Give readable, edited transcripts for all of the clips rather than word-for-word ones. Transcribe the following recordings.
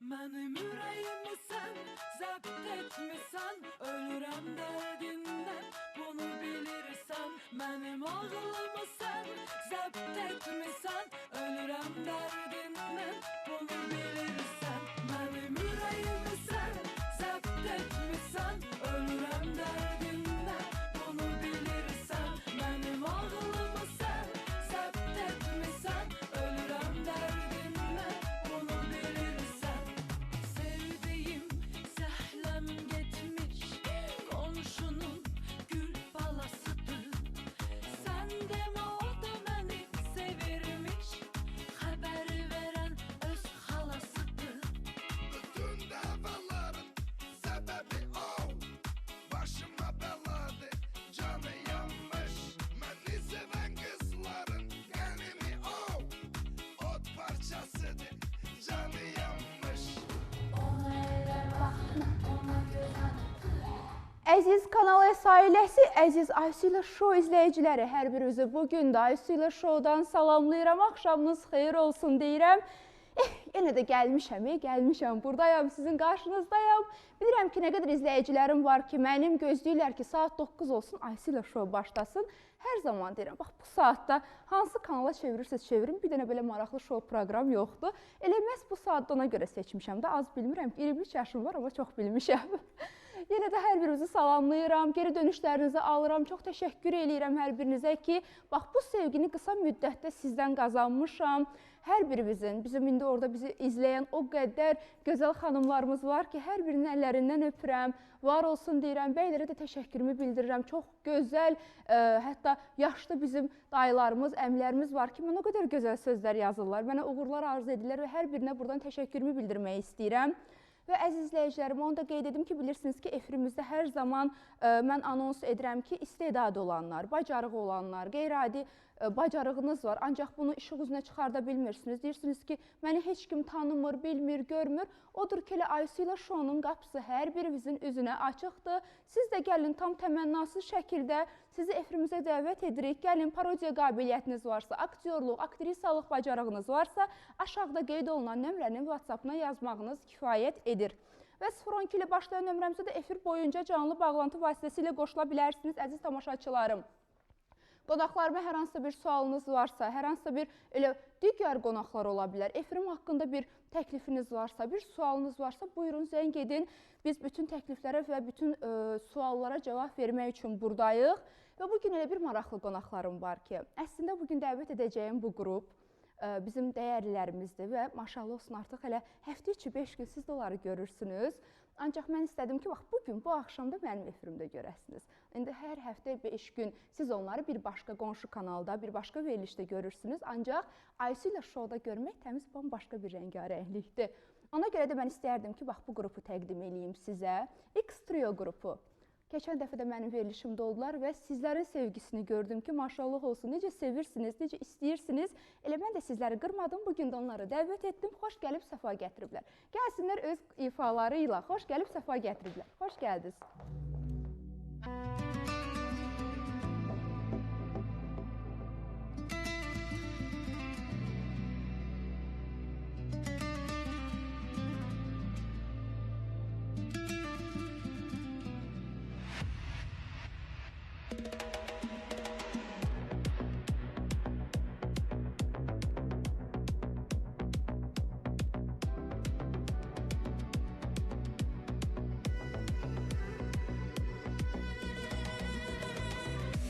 Mənim ürəyimi sən zəbt etmisən, ölürəm dərdindən, bunu bilirsən. Mənim ağlımı sən zəbt etmisən, ölürəm dərdindən, bunu bilirsən. Mənim ürəyimi sən zəbt etmisən, ölürəm dərdindən, bunu bilirsən. Mənim ağlımı sən zəbt etmisən, ölürəm dərdindən, bunu bilirsən. Sevdiğim səhləm getmiş, qonşunun gül balasıdır. Sən demə o da məni sevirmiş, xəbər verən öz xalasıdır. Bütün davaların sebebi o. Başıma beladı, canı yanmış. Beni seven kızların kanını o. Ot parçasıdır, canı yanmış. Əziz Kanal S ailəsi, əziz Aysu Show izləyiciləri, hər birinizi bugün də Aysu Show'dan salamlayıram, axşamınız xeyir olsun deyirəm. Yenə də gəlmişəm, buradayam, sizin qarşınızdayam. Bilirəm ki, nə qədər izləyicilərim var ki, mənim gözləyirlər ki, saat 9 olsun, Aysu Show başlasın. Hər zaman deyirəm, bax bu saatda hansı kanala çevirirsiniz, çevirin, bir dənə belə maraqlı show proqram yoxdur. Elə məhz bu saatda ona görə seçmişəm də, az bilmirəm, 23 yaşım var, amma çox bilmişəm. Yenə də hər birinizi salamlayıram, geri dönüşlərinizi alıram, çox təşəkkür eləyirəm hər birinizə ki, bax bu sevgini qısa müddətdə sizdən qazanmışam. Hər birimizin, bizim indi orada bizi izləyən o qədər gözəl xanımlarımız var ki, hər birinin əllərindən öpürəm, var olsun deyirəm, bəylərə də təşəkkürümü bildirirəm. Çox gözəl, hətta yaşlı bizim dayılarımız, əmlərimiz var ki, mən o qədər gözəl sözlər yazırlar, mənə uğurlar arzu edirlər və hər birinə buradan təşəkkürümü bildirmək istəyirəm. Və əziz izləyicilərim, onu da qeyd edim ki, bilirsiniz ki, efrimizdə hər zaman mən anons edirəm ki, istedadı olanlar, bacarığı olanlar, qeyri-adi bacarığınız var, ancaq bunu işıq üzünə çıxarda bilmirsiniz. Deyirsiniz ki, məni heç kim tanımır, bilmir, görmür. Odur ki, elə Aysu Show'nun qapısı hər birimizin üzünə açıqdır. Siz də gəlin tam təmənnasız şəkildə sizi efrimizə dəvət edirik. Gəlin, parodiya qabiliyyətiniz varsa, aktyorluq, aktrisalıq bacarığınız varsa, aşağıda qeyd olunan nömrənin WhatsApp-ına yazmağınız kifayət edir. Və 02 ilə başlayan nömrəmizə də efir boyunca canlı bağlantı vasitəsilə qoşula bilərsiniz, əziz tamaşaçılarım. Qonaqlarıma hər hansısa bir sualınız varsa, hər hansısa bir elə digər qonaqlar ola bilər, efirim haqqında bir təklifiniz varsa, bir sualınız varsa, buyurun zəng edin. Biz bütün təkliflərə və bütün suallara cavab vermək üçün buradayıq. Və bugün elə bir maraqlı qonaqlarım var ki, əslində bugün dəvət edəcəyim bu qrup bizim dəyərlilərimizdir və maşallah olsun artıq elə həftə içi 5 gün siz də onları görürsünüz. Ancaq mən istədim ki, bax bugün, bu axşamda mənim efirimdə görəsiniz. İndi hər həftə 5 gün siz onları bir başqa qonşu kanalda, bir başqa verilişdə görürsünüz. Ancaq Aysu Show'da görmək təmiz bambaşqa bir rəngarənglikdir. Ona görə də mən istəyərdim ki, bax bu qrupu təqdim edeyim sizə. X-Trio qrupu. Keçən dəfə də mənim verilişimdə oldular və sizlərin sevgisini gördüm ki, maşallah olsun, necə sevirsiniz, necə istəyirsiniz. Elə mən də sizləri qırmadım, bugün də onları dəvət etdim, xoş gəlib səfa gətiriblər. Gəlsinlər öz ifaları ilə, xoş gəlib səfa gətiriblər. Xoş gəldiniz.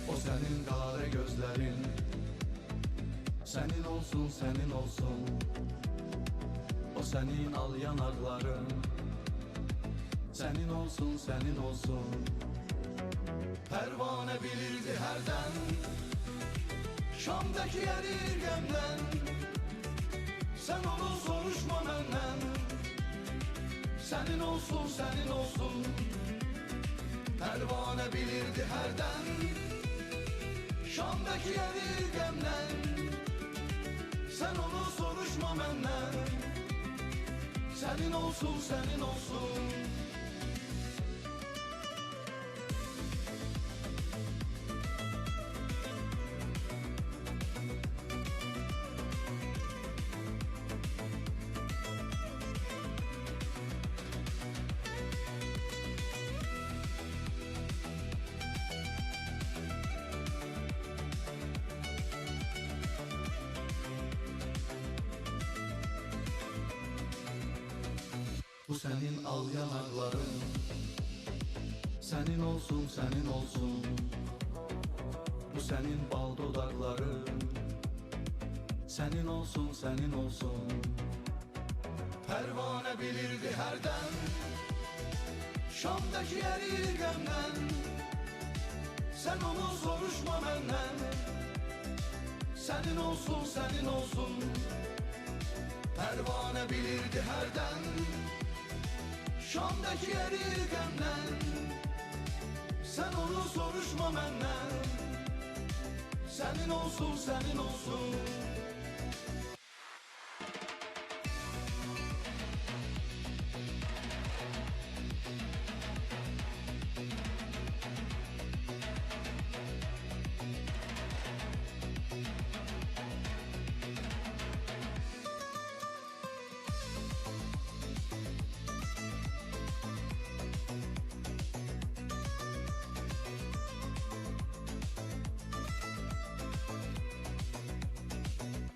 O senin kara gözlerin, senin olsun, senin olsun. O senin al yanakların, senin olsun, senin olsun. Pervane bilirdi herden, Şam'daki erir gemden. Sen onu soruşma benden, senin olsun, senin olsun. Pervane bilirdi herden, Şam'daki erir gemden. Sen onu soruşma benden, senin olsun, senin olsun. Bu senin al yanakların. Senin olsun, senin olsun. Bu senin bal dodakların. Senin olsun, senin olsun. Pervane bilirdi herden. Şam'daki erir gömlen. Sen onu soruşma benden. Senin olsun, senin olsun. Pervane bilirdi herden. Şam'daki erir gömlen. Sen onu soruşma benden. Senin olsun, senin olsun.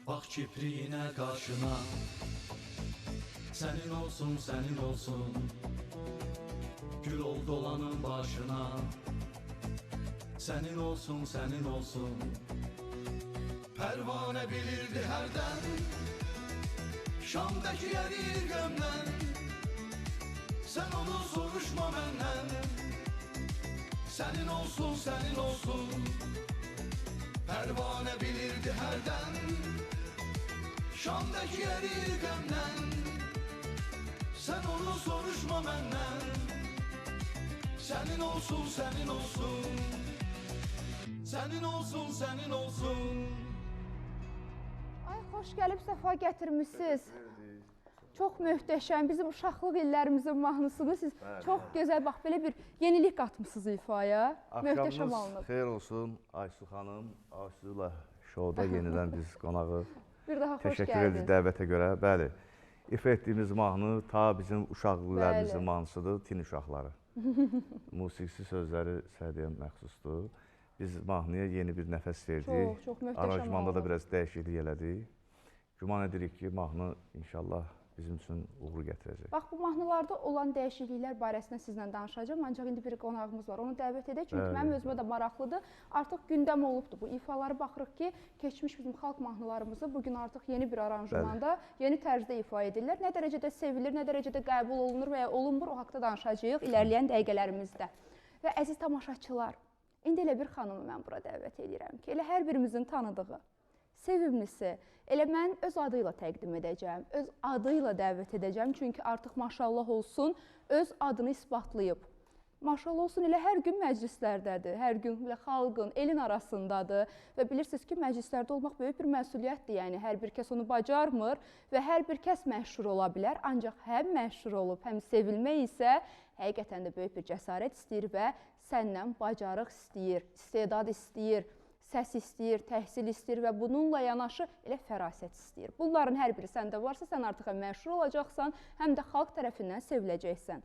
Bak kipriğine karşına. Senin olsun, senin olsun. Gül ol dolanın başına. Senin olsun, senin olsun. Pervane bilirdi herden. Şam'daki erir gömlen. Sen onu soruşma benden. Senin olsun, senin olsun. Pervane bilirdi herden. Şam'daki erir gömlen. Sen onu soruşma benden. Senin olsun, senin olsun. Senin olsun, senin olsun. Ay, xoş gəlib, səfa gətirmisiniz. Çox möhtəşəm, bizim uşaqlıq illərimizin mahnısını siz çox gözəl, bax, belə bir yenilik qatmışsınız ifaya. Möhtəşəm Axşamınız alınıb. xeyir olsun Aysu xanım. Aysu'yla şovda yenidən biz qonağı. Bir daha xoş Təşəkkür edirik gəldiniz. dəvətə görə. Bəli, ifa etdiyimiz mahnı ta bizim uşaqlıq illərimizin Bəli. mahnısıdır, Tin uşaqları. Musiqisi sözləri Sədiyə məxsusdur. Biz mahnıya yeni bir nəfəs verdik. Çox möhtəşəm Aranjmanda da alınıb. biraz dəyişiklik elədik. Güman edirik ki, mahnı inşallah bizim üçün uğur gətirəcək. Bax, bu mahnılarda olan dəyişikliklər barəsində sizlə danışacağım, ancaq indi bir qonağımız var, onu dəvət edək, çünki Bəli. mənim özümə də maraqlıdır. Artıq gündəm olubdur bu ifaları, baxırıq ki, keçmiş bizim xalq mahnılarımızı bugün artıq yeni bir aranjmanda, yeni tərzdə ifa edirlər. Nə dərəcədə sevilir, nə dərəcədə qəbul olunur və ya olunmur, o haqda danışacağıq ilərləyən dəqiqələrimizdə. Və əziz tamaşaçılar, indi elə bir xanımı mən bura dəvət edirəm ki, elə hər birimizin tanıdığı, sevimlisi, elə mən öz adıyla təqdim edəcəm, öz adıyla dəvət edəcəm, çünki artıq maşallah olsun, öz adını isbatlayıb. Maşallah olsun, elə hər gün məclislərdədir, hər gün elə xalqın, elin arasındadır və bilirsiniz ki, məclislərdə olmaq böyük bir məsuliyyətdir, yəni hər bir kəs onu bacarmır və hər bir kəs məşhur ola bilər, ancaq həm məşhur olub, həm sevilmək isə həqiqətən də böyük bir cəsarət istəyir və səndən bacarıq istəyir, istedad istəyir, səs istəyir, təhsil istəyir və bununla yanaşı elə fərasət istəyir. Bunların hər biri səndə varsa, sən artıq həm məşhur olacaqsan, həm də xalq tərəfindən seviləcəksən.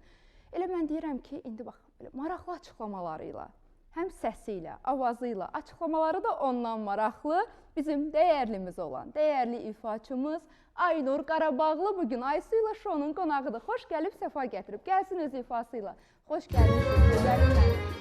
Elə mən deyirəm ki, indi bax, belə maraqlı açıqlamalarıyla, həm səsi ilə, avazı ilə, açıqlamaları da ondan maraqlı bizim dəyərlimiz olan, dəyərli ifaçımız Aynur Qarabağlı bugün Aysu ilə şounun qonağıdır. Xoş gəlib, səfa gətirib. Gəlsin öz ifası ilə. Xoş gəlmişsiniz, gözəlim mənim.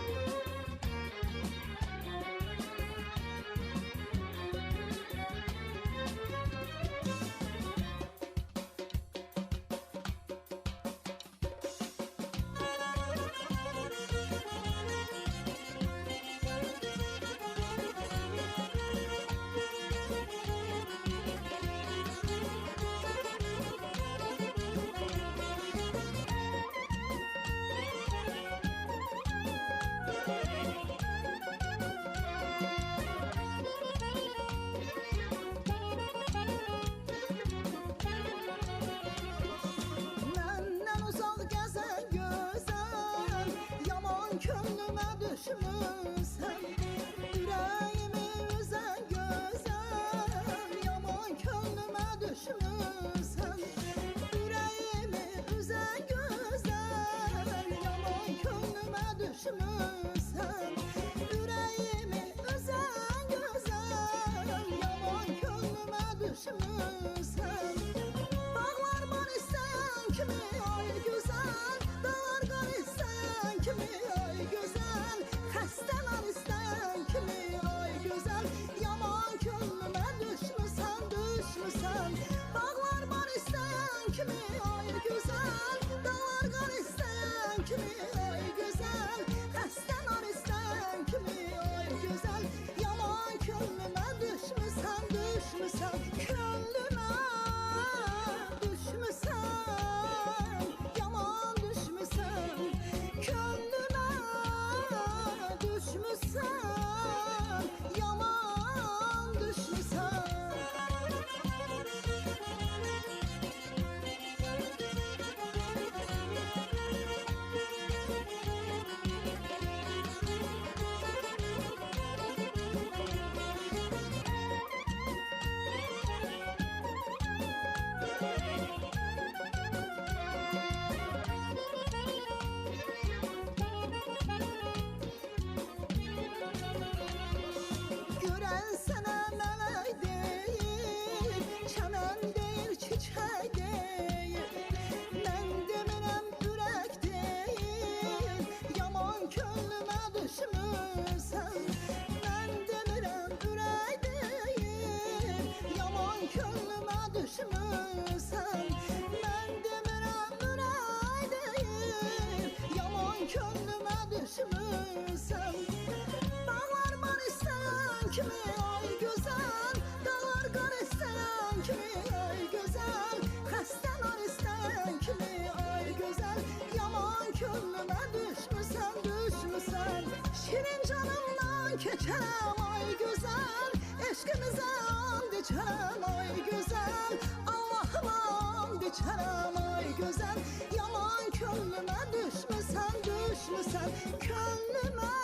keçərəm ay gözəl, eşqimizə and içərəm ay gözəl, Allahıma and içərəm ay gözəl, yaman könlümə düşmüsən, düşmüsən, könlümə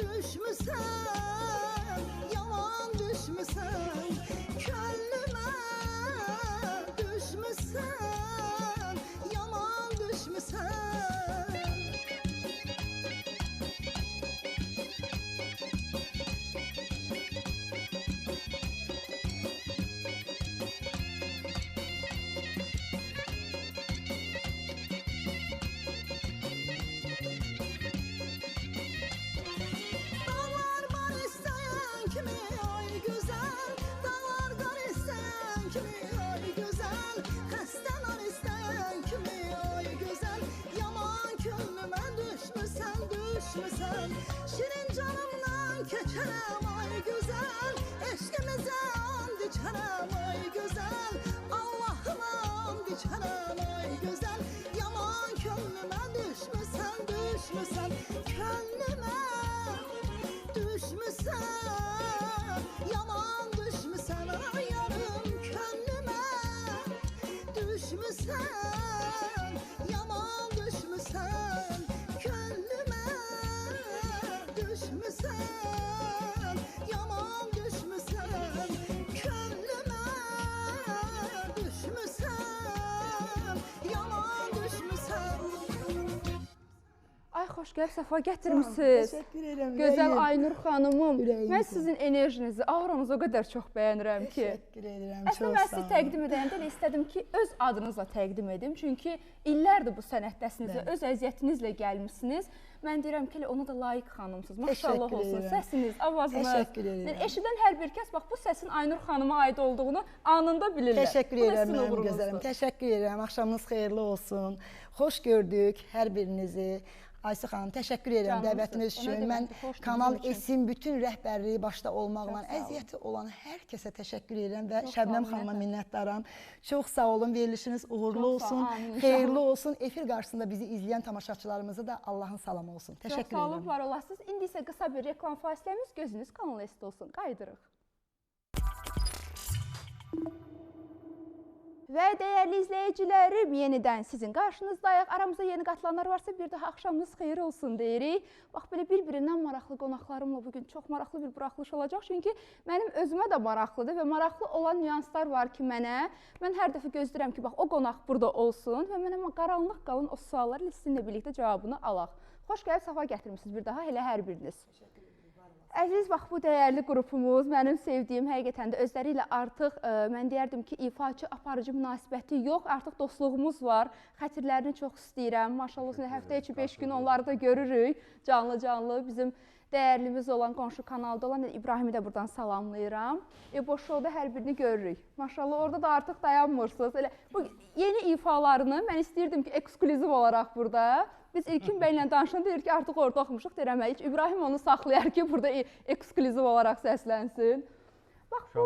düşmüsən, yaman düşmüsən, könlümə düşmüsən, yaman düşmüsən. Dağlar var istəyən kimi ay gözəl, dağlar qar istəyən kimi ay gözəl, xəstələr istəyən kimi ay gözəl, yaman könlümə düşmüsən, düşmüsən, şirin canımdan keçərəm ay gözəl, eşqimizə and içərəm ay gözəl, Allahıma and içərəm ay gözəl, yaman könlümə düşmüsən, düşmüsən, könlümə düşmüsən, yaman düşmüsən, ay yarım könlümə düşmüsən, yaman düşmüsən, könlümə düşmüsən, yaman düşmüsən, könlümə düşmüsən, yaman düşmüsən. Ay xoş gəlib, səfa gətirmisiniz. Təşəkkür edirəm. Gözəl Aynur xanımım. Ürəyim Mən sağ sizin enerjinizi, auranızı o qədər çox bəyənirəm ki. Təşəkkür edirəm. Əslində mən sizi təqdim edəndə elə istədim ki, öz adınızla təqdim edim. Çünki illərdir bu sənətdəsiniz və öz əziyyətinizlə gəlmisiniz. Mən deyirəm ki, elə ona da layiq xanımsınız. Maşallah Təşəkkür olsun. edirəm. Səsiniz, avazınız. Təşəkkür edirəm. Yəni, eşidən hər bir kəs bax bu səsin Aynur xanıma aid olduğunu anında bilirlər. Təşəkkür Bu da edirəm sizin mənim uğurunuzdur. gözəlim. Təşəkkür edirəm. Axşamınız xeyirli olsun. Xoş gördük hər birinizi. Ayşə xanım, təşəkkür edirəm Canımsınız. dəvətiniz O nə üçün. deməkdir, Mən xoş Kanal bizim üçün. S-in bütün rəhbərliyi başda olmaqla Çox sağ olun. əziyyəti olan hər kəsə təşəkkür edirəm və Çox sağ Şəbnəm olun, xanıma minnətdaram. minnətdaram. Çox sağ olun, verilişiniz uğurlu Çox sağ olsun, olun, amin, xeyirli inşallah. olsun. Efir qarşısında bizi izləyən tamaşaçılarımıza da Allahın salamı olsun. Çox Təşəkkür sağ olun, edirəm. var olasınız. İndi isə qısa bir reklam fasiləmiz, gözünüz Kanal S-də olsun. Qaydırıq. Və dəyərli izləyicilərim, yenidən sizin qarşınızdayıq. Aramızda yeni qatılanlar varsa bir daha axşamınız xeyir olsun deyirik. Bax, belə bir-birindən maraqlı qonaqlarımla bugün çox maraqlı bir buraxılış olacaq. Çünki mənim özümə də maraqlıdır və maraqlı olan nüanslar var ki mənə. Mən hər dəfə gözləyirəm ki, bax, o qonaq burada olsun və mənə qaranlıq qalan o sualları sizinlə birlikdə cavabını alaq. Xoş gəlib, səfa gətirmişsiniz bir daha, elə hər biriniz. Əziz, bax, bu dəyərli qrupumuz, mənim sevdiyim, həqiqətən də özləri ilə artıq, mən deyərdim ki, ifaçı, aparıcı münasibəti yox, artıq dostluğumuz var. Xətirlərini çox istəyirəm. Maşallah, həftə içi 5 gün onları da görürük canlı-canlı. Bizim dəyərlimiz olan, qonşu kanalda olan İbrahimi də buradan salamlayıram. Boş şovda hər birini görürük. Maşallah, orada da artıq dayanmırsınız. Elə bu yeni ifalarını mən istəyirdim ki, ekskluziv olaraq burada. Biz İlkin bəylə danışanda deyir ki, artıq orada oxumuşuq. Deyirəm, ilk İbrahim onu saxlayar ki, burada ekskluziv olaraq səslənsin. Bax, bu...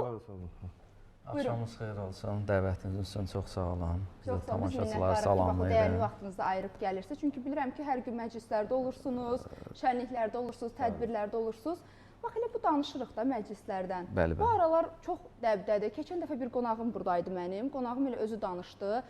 Axşamınız xeyir olsun, dəvətiniz üçün çox sağ olun. Çox sağ olun, biz Tamaşaçıları minnətdarıq ki, bax, bu dəyərli salamlayıram. vaxtınızı ayırıb gəlirsiniz. Çünki bilirəm ki, hər gün məclislərdə olursunuz, şənliklərdə olursunuz, tədbirlərdə olursunuz. Bax, elə bu danışırıq da məclislərdən. Bəli, Bu aralar çox dəbdədir. Keçən dəfə bir qonağım buradaydı mənim. Qonağım elə özü danışdı.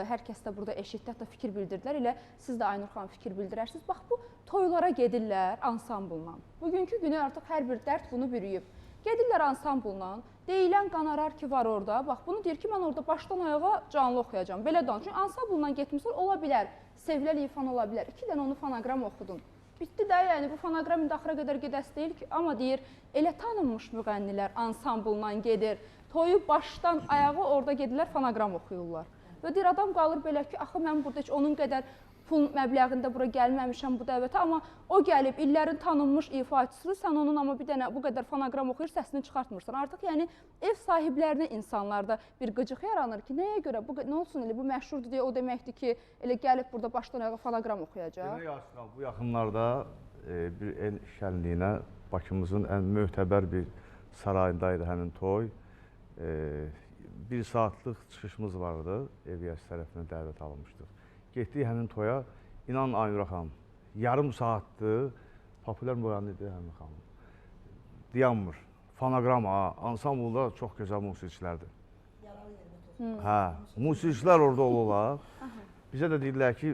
Hər kəs də burada eşitdi, hətta fikir bildirdilər. Elə siz də Aynur xanım fikir bildirərsiniz. Bax, bu toylara gedirlər ansambulla. Bugünkü günü artıq hər bir dərd bunu bürüyüb. Gedirlər ansambulla. Deyilən qonorar ki var orada. Bax, bunu deyir ki, mən orada başdan ayağa canlı oxuyacağam. Belə danış. Çünki ansambulla getmişlər, ola bilər. Sevilən ifan ola bilər. 2 dənə onu fonoqram oxudun. Bitdi də, yəni bu fonoqram indi axıra qədər gedəsi deyil ki, amma deyir, elə tanınmış müğənnilər ansambulla gedir. Toyu başdan ayağa orada gedirlər, fonoqram oxuyurlar. Və deyir, adam qalır belə ki, axı mən burada heç onun qədər pul məbləğində bura gəlməmişəm bu dəvətə, amma o gəlib, illərin tanınmış ifaçısıdır, sən onun amma bir dənə bu qədər fonoqram oxuyur, səsini çıxartmırsan. Artıq yəni ev sahiblərinə insanlarda bir qıcıq yaranır ki, nəyə görə, nə olsun elə bu məşhurdur deyə o deməkdir ki, elə gəlib burada başdan ayağa fonoqram oxuyacaq. Demək Aslan, bu yaxınlarda bir el şənliyinə Bakımızın ən möhtəbər bir sarayındaydı həmin toy. 1 saatlıq çıxışımız vardı, ev yəsi tərəfindən dəvət alınmışdıq. Getdik həmin toya, inan Aynur xanım, yarım saatdır populyar müğənnidir həmin xanım. Dayanmır. Fonoqrama, ansamblda çox gözəl musiqiçilərdir. Hə, musiqiçilər orada olurlar. Bizə də deyirlər ki,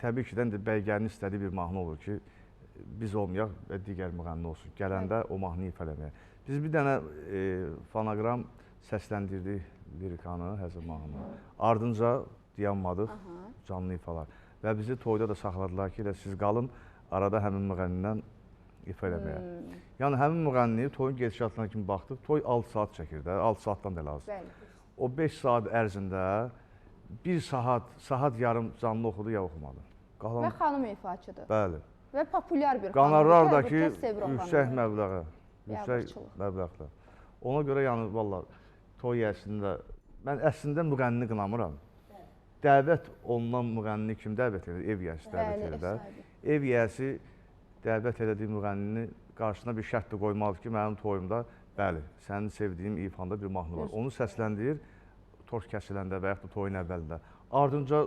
təbii ki, Bəygənin istədiyi bir mahnı olur ki, biz olmayaq və digər müğənni olsun. Gələndə o mahnını ifa eləməyə. Biz bir dənə fonoqram səsləndirdik lirikanı, həzin mahnını. Ardınca dayanmadıq, canlı ifalar. Və bizi toyda da saxladılar ki, siz qalın, arada həmin müğənnindən ifa eləməyə. Yəni, həmin müğənni toyun gedişatına kimi baxdıq, toy 6 saat çəkir də, 6 saatdan da lazım. O 5 saat ərzində 1 saat yarım canlı oxudu ya oxumadı. Və xanım ifaçıdır. Bəli. Və populyar bir xanım. Qanarlardakı yüksək məbləğdə. Ona görə, yəni, valla, toy əslində, mən əslində müğənnini qınamıram. Dəvət olunan müğənnini kim dəvət edir? Ev yiyəsi dəvət edir də. Ev yiyəsi dəvət elədiyi müğənnini qarşısına bir şərt də qoymalıdır ki, mənim toyumda, bəli, sənin sevdiyim ifanda bir mahnı var. Onu səsləndirir, tort kəsiləndə və yaxud da toyun əvvəlində. Ardınca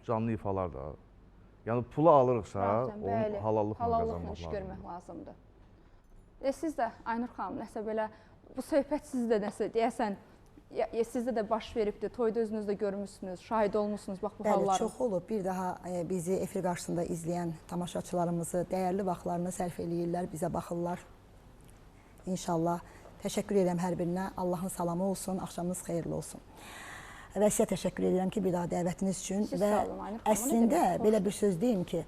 canlı ifalar da. Yəni, pulu alırıqsa, onu halallıqla qazanmaq iş görmək lazımdır. Siz də, Aynur xanım, nəsə belə, bu söhbət sizdə nəsə, deyəsən, sizdə də baş veribdir, toyda özünüz də görmüşsünüz, şahid olmuşsunuz, bax bu halların. Bəli, çox olub. Bir daha bizi efir qarşısında izləyən tamaşaçılarımızı dəyərli vaxtlarını sərf eləyirlər, bizə baxırlar. İnşallah. Təşəkkür edirəm hər birinə. Allahın salamı olsun, axşamınız xeyirli olsun. Və sizə təşəkkür edirəm ki, bir daha dəvətiniz üçün. Və əslində, belə bir söz deyim ki,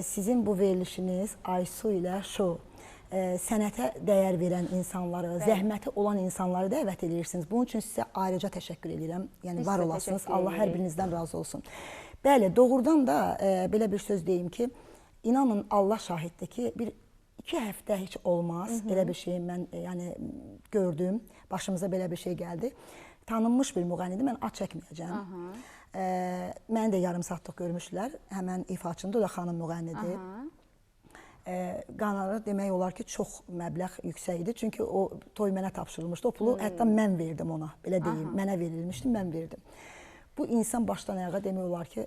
sizin bu verilişiniz Aysu ilə şou, sənətə dəyər verən insanları, zəhməti olan insanları dəvət edirsiniz. Bunun üçün sizə ayrıca təşəkkür edirəm. Yəni, var olasınız. Allah hər birinizdən razı olsun. Bəli, doğrudan da belə bir söz deyim ki, inanın Allah şahiddir ki, 2 həftə heç olmaz. Elə bir şey mən gördüm. Başımıza belə bir şey gəldi. Tanınmış bir müğənnidir, mən ad çəkməyəcəm. Məni də yarım saatlıq görmüşlər. Həmən ifaçında, o da xanım müğənnidir. Qanarı demək olar ki, çox məbləğ yüksək idi. Çünki o toy mənə tapşırılmışdı. O pulu hətta mən verdim ona, belə deyim. Mənə verilmişdi, mən verdim. Bu insan başdan ayağa demək olar ki,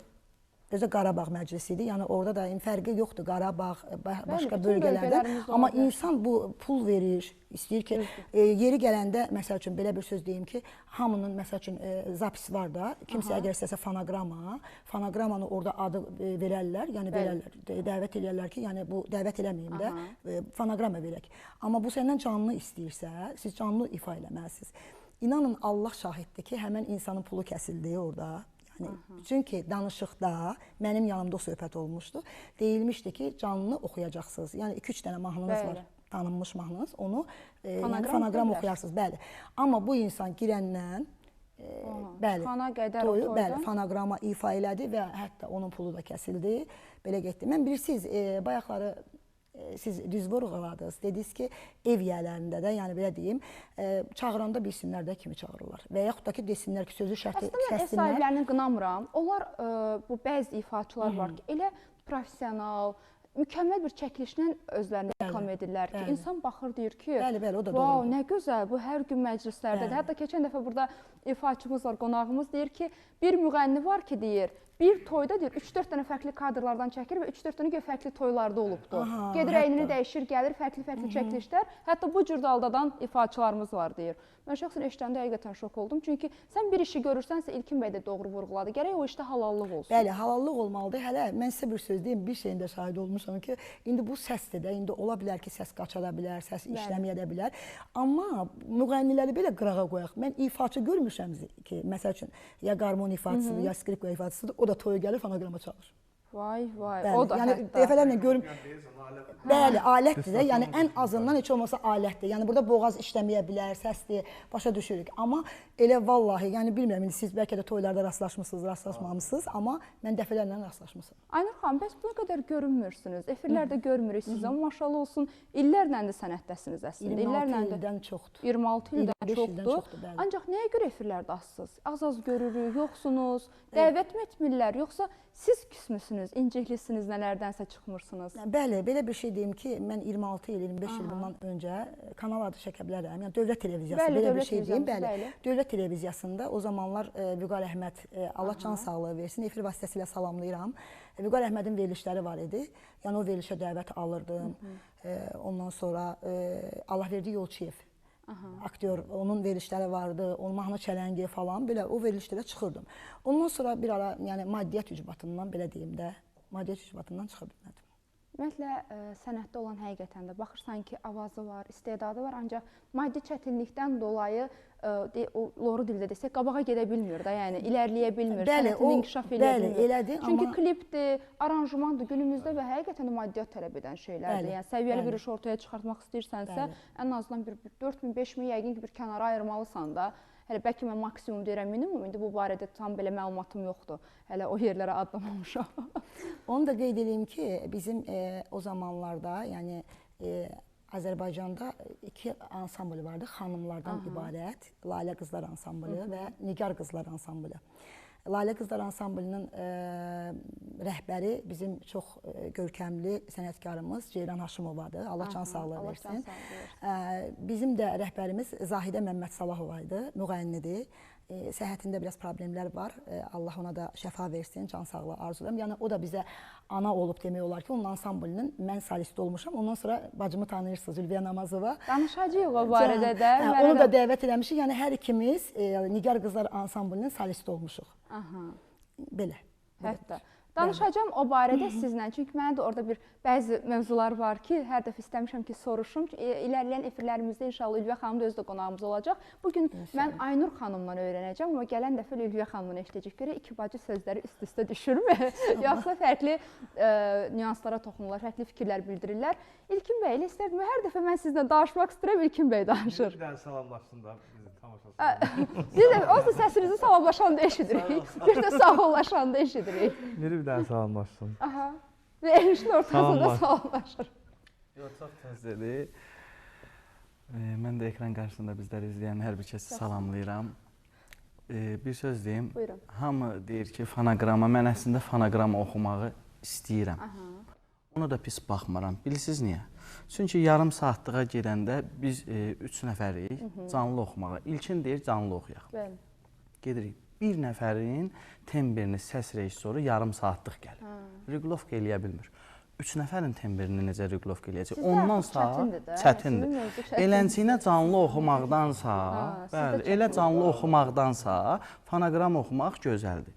özü Qarabağ məclisi idi. Yəni, orada da fərqi yoxdur, Qarabağ, başqa bölgələrdə. Amma insan bu pul verir, istəyir ki, yeri gələndə, məsəl üçün, belə bir söz deyim ki, hamının, məsəl üçün, zapisi var da, kimsə əgər istəsə fonoqramanı orada adı verərlər, yəni dəvət edərlər ki, yəni bu dəvət eləməyim də, fonoqrama verək. Amma bu səndən canlı istəyirsə, siz canlı ifa eləməlisiniz. İnanın, Allah şahiddir ki, həmən insanın pulu kəsildi orada. Çünki danışıqda, mənim yanımda o söhbət olmuşdu, deyilmişdi ki, canlı oxuyacaqsınız. Yəni, 2-3 dənə mahnınız var, tanınmış mahnınız, onu fonoqram oxuyarsınız, bəli. Amma bu insan girəndən, toyu, fonoqrama ifa elədi və hətta onun pulu da kəsildi, belə getdi. Mən bilirsiniz, bayaqları siz düz vurğuladınız, dediniz ki, ev yiyələrində də, yəni belə deyim, çağıranda bilsinlər də kimi çağırırlar. Və yaxud da ki, desinlər ki, sözü şərti kəssinlər. Əslində, ev sahiblərini qınamıram. Onlar, bu bəzi ifaçılar var ki, elə profesional, mükəmməl bir çəkilişlə özlərini reklam edirlər ki, insan baxır, deyir ki, wow, nə gözəl, bu hər gün məclislərdədir. Hətta keçən dəfə burada ifaçımız var, qonağımız deyir ki, bir müğənni var ki, deyir, bir toyda deyir, 3-4 dənə fərqli kadrlardan çəkir və 3-4 dənə fərqli toylarda olubdur. Gedir, əynini dəyişir, gəlir, fərqli çəkilişlər. Hətta bu cür daldadan ifaçılarımız var, deyir. Mən şəxsən eşidəndə həqiqətən şok oldum. Çünki sən bir işi görürsənsə, İlkin bəy də doğru vurğuladı. Gərək o işdə halallıq olsun. Bəli, halallıq olmalıdır. Hələ mən sizə bir söz deyim, bir şeyin də şahid olmuşam ki, indi bu səsdir də, indi ola bilər ki, səs qaça da bilər, səs işləməyə də bilər. Amma müğənniləri belə qırağa qoyaq. Mən ifaçı görmüşəm ki, məsəl üçün, ya qarmon ifaçısıdır, ya skripka ifaçısıdır, o da toya gəlir, fonoqrama çalır. Vay, o da hətta. Yəni, dəfələrlə görüm. Bəli, alətdir də, yəni ən azından heç olmasa alətdir. Yəni, burada boğaz işləməyə bilər, səsdir, başa düşürük. Amma elə vallahi, yəni bilmirəm, siz bəlkə də toylarda rastlaşmısınız, rastlaşmamısınız, amma mən dəfələrlə rastlaşmışam. Aynur xanım, bəs bu qədər görünmürsünüz, efirlərdə görmürük siz, amma maşallah olsun, illərlə də sənətdəsiniz əslində. 26 ildən çoxdur. 26 ildən çoxdur. Ancaq nəyə görə efirlərdə azsınız? Az-az görürük, yoxsunuz, dəvət mi etmirlər, yoxsa siz küsmüsünüz? inciklisiniz, inciklisiniz, nələrdənsə çıxmırsınız. Bəli, belə bir şey deyim ki, mən 26 il, 25 il bundan öncə kanal adı çəkə bilərəm. Yəni dövlət televiziyası, Bəli, belə bir dövlət şey deyim. televiziyası, bəli. Dövlət televiziyasında o zamanlar Vüqar Əhməd, Allah can sağlığı versin, efir vasitəsilə salamlayıram. Vüqar Əhmədin verilişləri var idi. Yəni o verilişə dəvət alırdım. Ondan sonra Allahverdi Yolçiyev, aktyor, onun verilişləri vardı, onun mahnı çələngi falan, belə o verilişlərə çıxırdım. Ondan sonra bir ara, yəni maddiyyat ücbatından, belə deyim də, maddiyyat ücbatından çıxa bilmədim. Ümumiyyətlə, sənətdə olan həqiqətən də baxırsan ki, avazı var, istedadı var, ancaq maddi çətinlikdən dolayı, loru dildə desək, qabağa gedə bilmir də, yəni ilərləyə bilmir, sənətini inkişaf edə bilmir. Elədi, Çünki amma klipdir, aranjmandır, günümüzdə və həqiqətən də maddiyyat tələb edən şeylərdir. Yəni səviyyəli bir iş ortaya çıxartmaq istəyirsənsə, ən azından bir 4000, 5000 yəqin ki, bir kənara ayırmalısan da. Hələ bəlkə mən maksimum deyirəm minimum, indi bu barədə tam belə məlumatım yoxdur. Hələ o yerlərə adlamamışam. Onu da qeyd edeyim ki, bizim o zamanlarda, yəni Azərbaycanda 2 ansambl vardı, xanımlardan ibarət, Lalə Qızlar ansamblı və Nigar Qızlar ansamblı. Lalə Qızlar ansamblının rəhbəri bizim çox görkəmli sənətkarımız Ceyran Haşimovadır. Allah can sağlığı versin. Bizim də rəhbərimiz Zahidə Məmməd Salahova idi, müğənnidir. Səhhətində biraz problemlər var. Allah ona da şəfa versin, can sağlığı arzulayıram. Yəni o da bizə ana olub demək olar ki, onun ansamblının mən solist olmuşam. Ondan sonra bacımı tanıyırsınız, Ülviyə Namazova. Danışacağıq o barədə də. Onu da dəvət eləmişik. Yəni hər ikimiz Nigar Qızlar ansamblının solist olmuşuq. Belə. Hətta. Danışacağım o barədə sizlə. Çünki mənim də orada bəzi mövzular var ki, hər dəfə istəmişəm ki, soruşum. İlərləyən efirlərimizdə inşallah Ülviyə xanım da özü də qonağımız olacaq. Bugün mən Aynur xanımdan öyrənəcəm, amma gələn dəfə Ülviyə xanımdan eşidəcək. Görə iki bacı sözləri üst-üstə düşürmü? Yoxsa fərqli nüanslara toxunurlar, fərqli fikirlər bildirirlər. İlkin bəy, elə istərdim, hər dəfə mən sizlə danışmaq istəyirəm, İlkin bəy danışır. Bir dənə salamlaşsın da bizi tamaşasın. Biz də onsuz səsinizi salamlaşanda eşidirik. Bir də sağollaşanda eşidirik. Bir dənə salamlaşsın. Aha. Və elişin ortasında salamlaşır. Yox, çox təzədir. Mən də ekran qarşısında bizləri izləyən hər bir kəsi salamlayıram. Bir söz deyim. Buyurun. Hamı deyir ki, fonoqrama, mən əslində fonoqram oxumağı istəyirəm. Ona da pis baxmıram. Bilirsiniz niyə? Çünki yarım saatlığa gedəndə biz 3 nəfərik canlı oxumağa. İlkin deyir canlı oxuyaq. Bəli. Gedirik. Bir nəfərin temberini, səs rejissoru yarım saatlıq gəlir. Reqlovka eləyə bilmir. 3 nəfərin temberini necə reqlovka eləyəcək? Ondan sonra çətindir. Elənciyinə canlı oxumaqdansa, bəli, elə canlı oxumaqdansa fonoqram oxumaq gözəldir.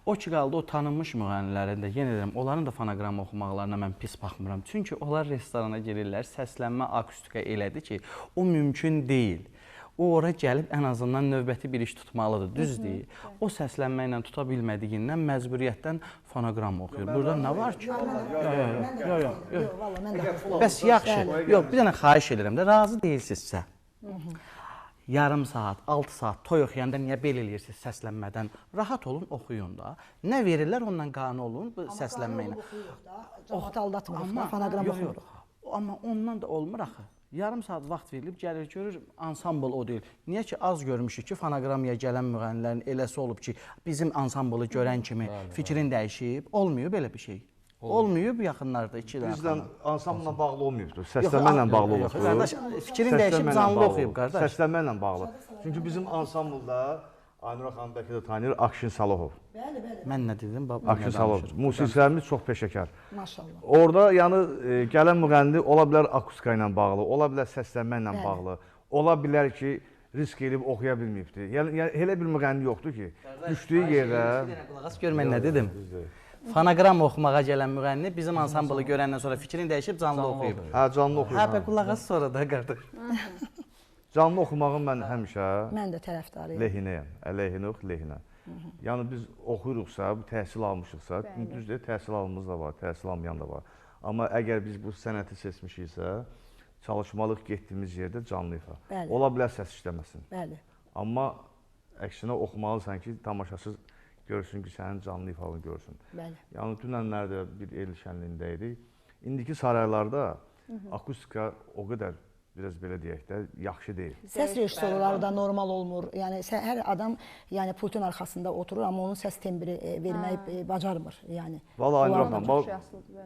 O ki qaldı o tanınmış müğənnilərin də, yenə deyirəm, onların da fonoqram oxumaqlarına mən pis baxmıram. Çünki onlar restorana girirlər, səslənmə akustika elədi ki, o mümkün deyil. O ora gəlib ən azından növbəti bir iş tutmalıdır, düz deyil. O səslənməklə tuta bilmədiyindən məcburiyyətdən fonoqram oxuyur. Burada nə var ki? Yox. Bəs yaxşı. Yox, bir dənə xahiş edirəm də, razı deyilsinizsə. Yarım saat, 6 saat toy oxuyanda niyə belə eləyirsiniz səslənmədən? Rahat olun, oxuyun da. Nə verirlər, ondan qane olun bu səslənməklə. Cəmaat aldatmırıq, fonoqram oxuyuruq. Amma ondan da olmur axı. Yarım saat vaxt verilib, gəlir, görür, ansambl o deyil. Niyə ki, az görmüşük ki, fonoqramaya gələn müğənnilərin eləsi olub ki, bizim ansamblı görən kimi fikrin dəyişib, olmuyor belə bir şey. Olmuyor bu yaxınlarda 2 dənə. Bizdən ansamblla bağlı olmuyubdur, səslənməklə bağlı olubdur. Qardaş, fikrin dəyişib, canlı oxuyub, qardaş. Səslənməklə bağlı. Çünki bizim ansamblda Aynur xanım bəlkə də tanıyır, Akşin Salohov. Bəli. Mən nə dedim? Akşin Salohov. Musiqiçilərimiz çox peşəkar. Maşallah. Orada yəni gələn müğənni ola bilər akustika ilə bağlı, ola bilər səslənməklə bağlı, ola bilər ki, risk edib oxuya bilməyibdir. Yəni elə bir müğənni yoxdur ki, düşdüyü yerdə... Qulaq as, gör mən nə dedim? Fonoqram oxumağa gələn müğənni bizim ansamblı görəndən sonra fikrini dəyişib canlı oxuyub. Hə, canlı oxuyub. Hə, qulaq as sonra da qardaş. Canlı oxumağın mən həmişə Mən də tərəfdarıyam. lehinəyəm, əleyhinə yox, lehinə. Yəni biz oxuyuruqsa, təhsil almışıqsa, düzdür, təhsil alımız da var, təhsil almayan da var. Amma əgər biz bu sənəti seçmişiksə, çalışmalıyıq getdiyimiz yerdə canlı ifa. Ola bilər səs işləməsin. Bəli. Amma əksinə oxumalısan ki, tamaşaçı görsün ki, sənin canlı ifanı görsün. Bəli. Yəni dünənlərdə bir el şənliyində idik. İndiki saraylarda akustika o qədər biraz belə deyək də, yaxşı deyil. Səs rejissorları da normal olmur. Yəni hər adam yəni pultun arxasında oturur, amma onun səs tembri verməyi bacarmır. Yəni Vallahi onlar Aynur da xanım, Çox yaşlıdır belə.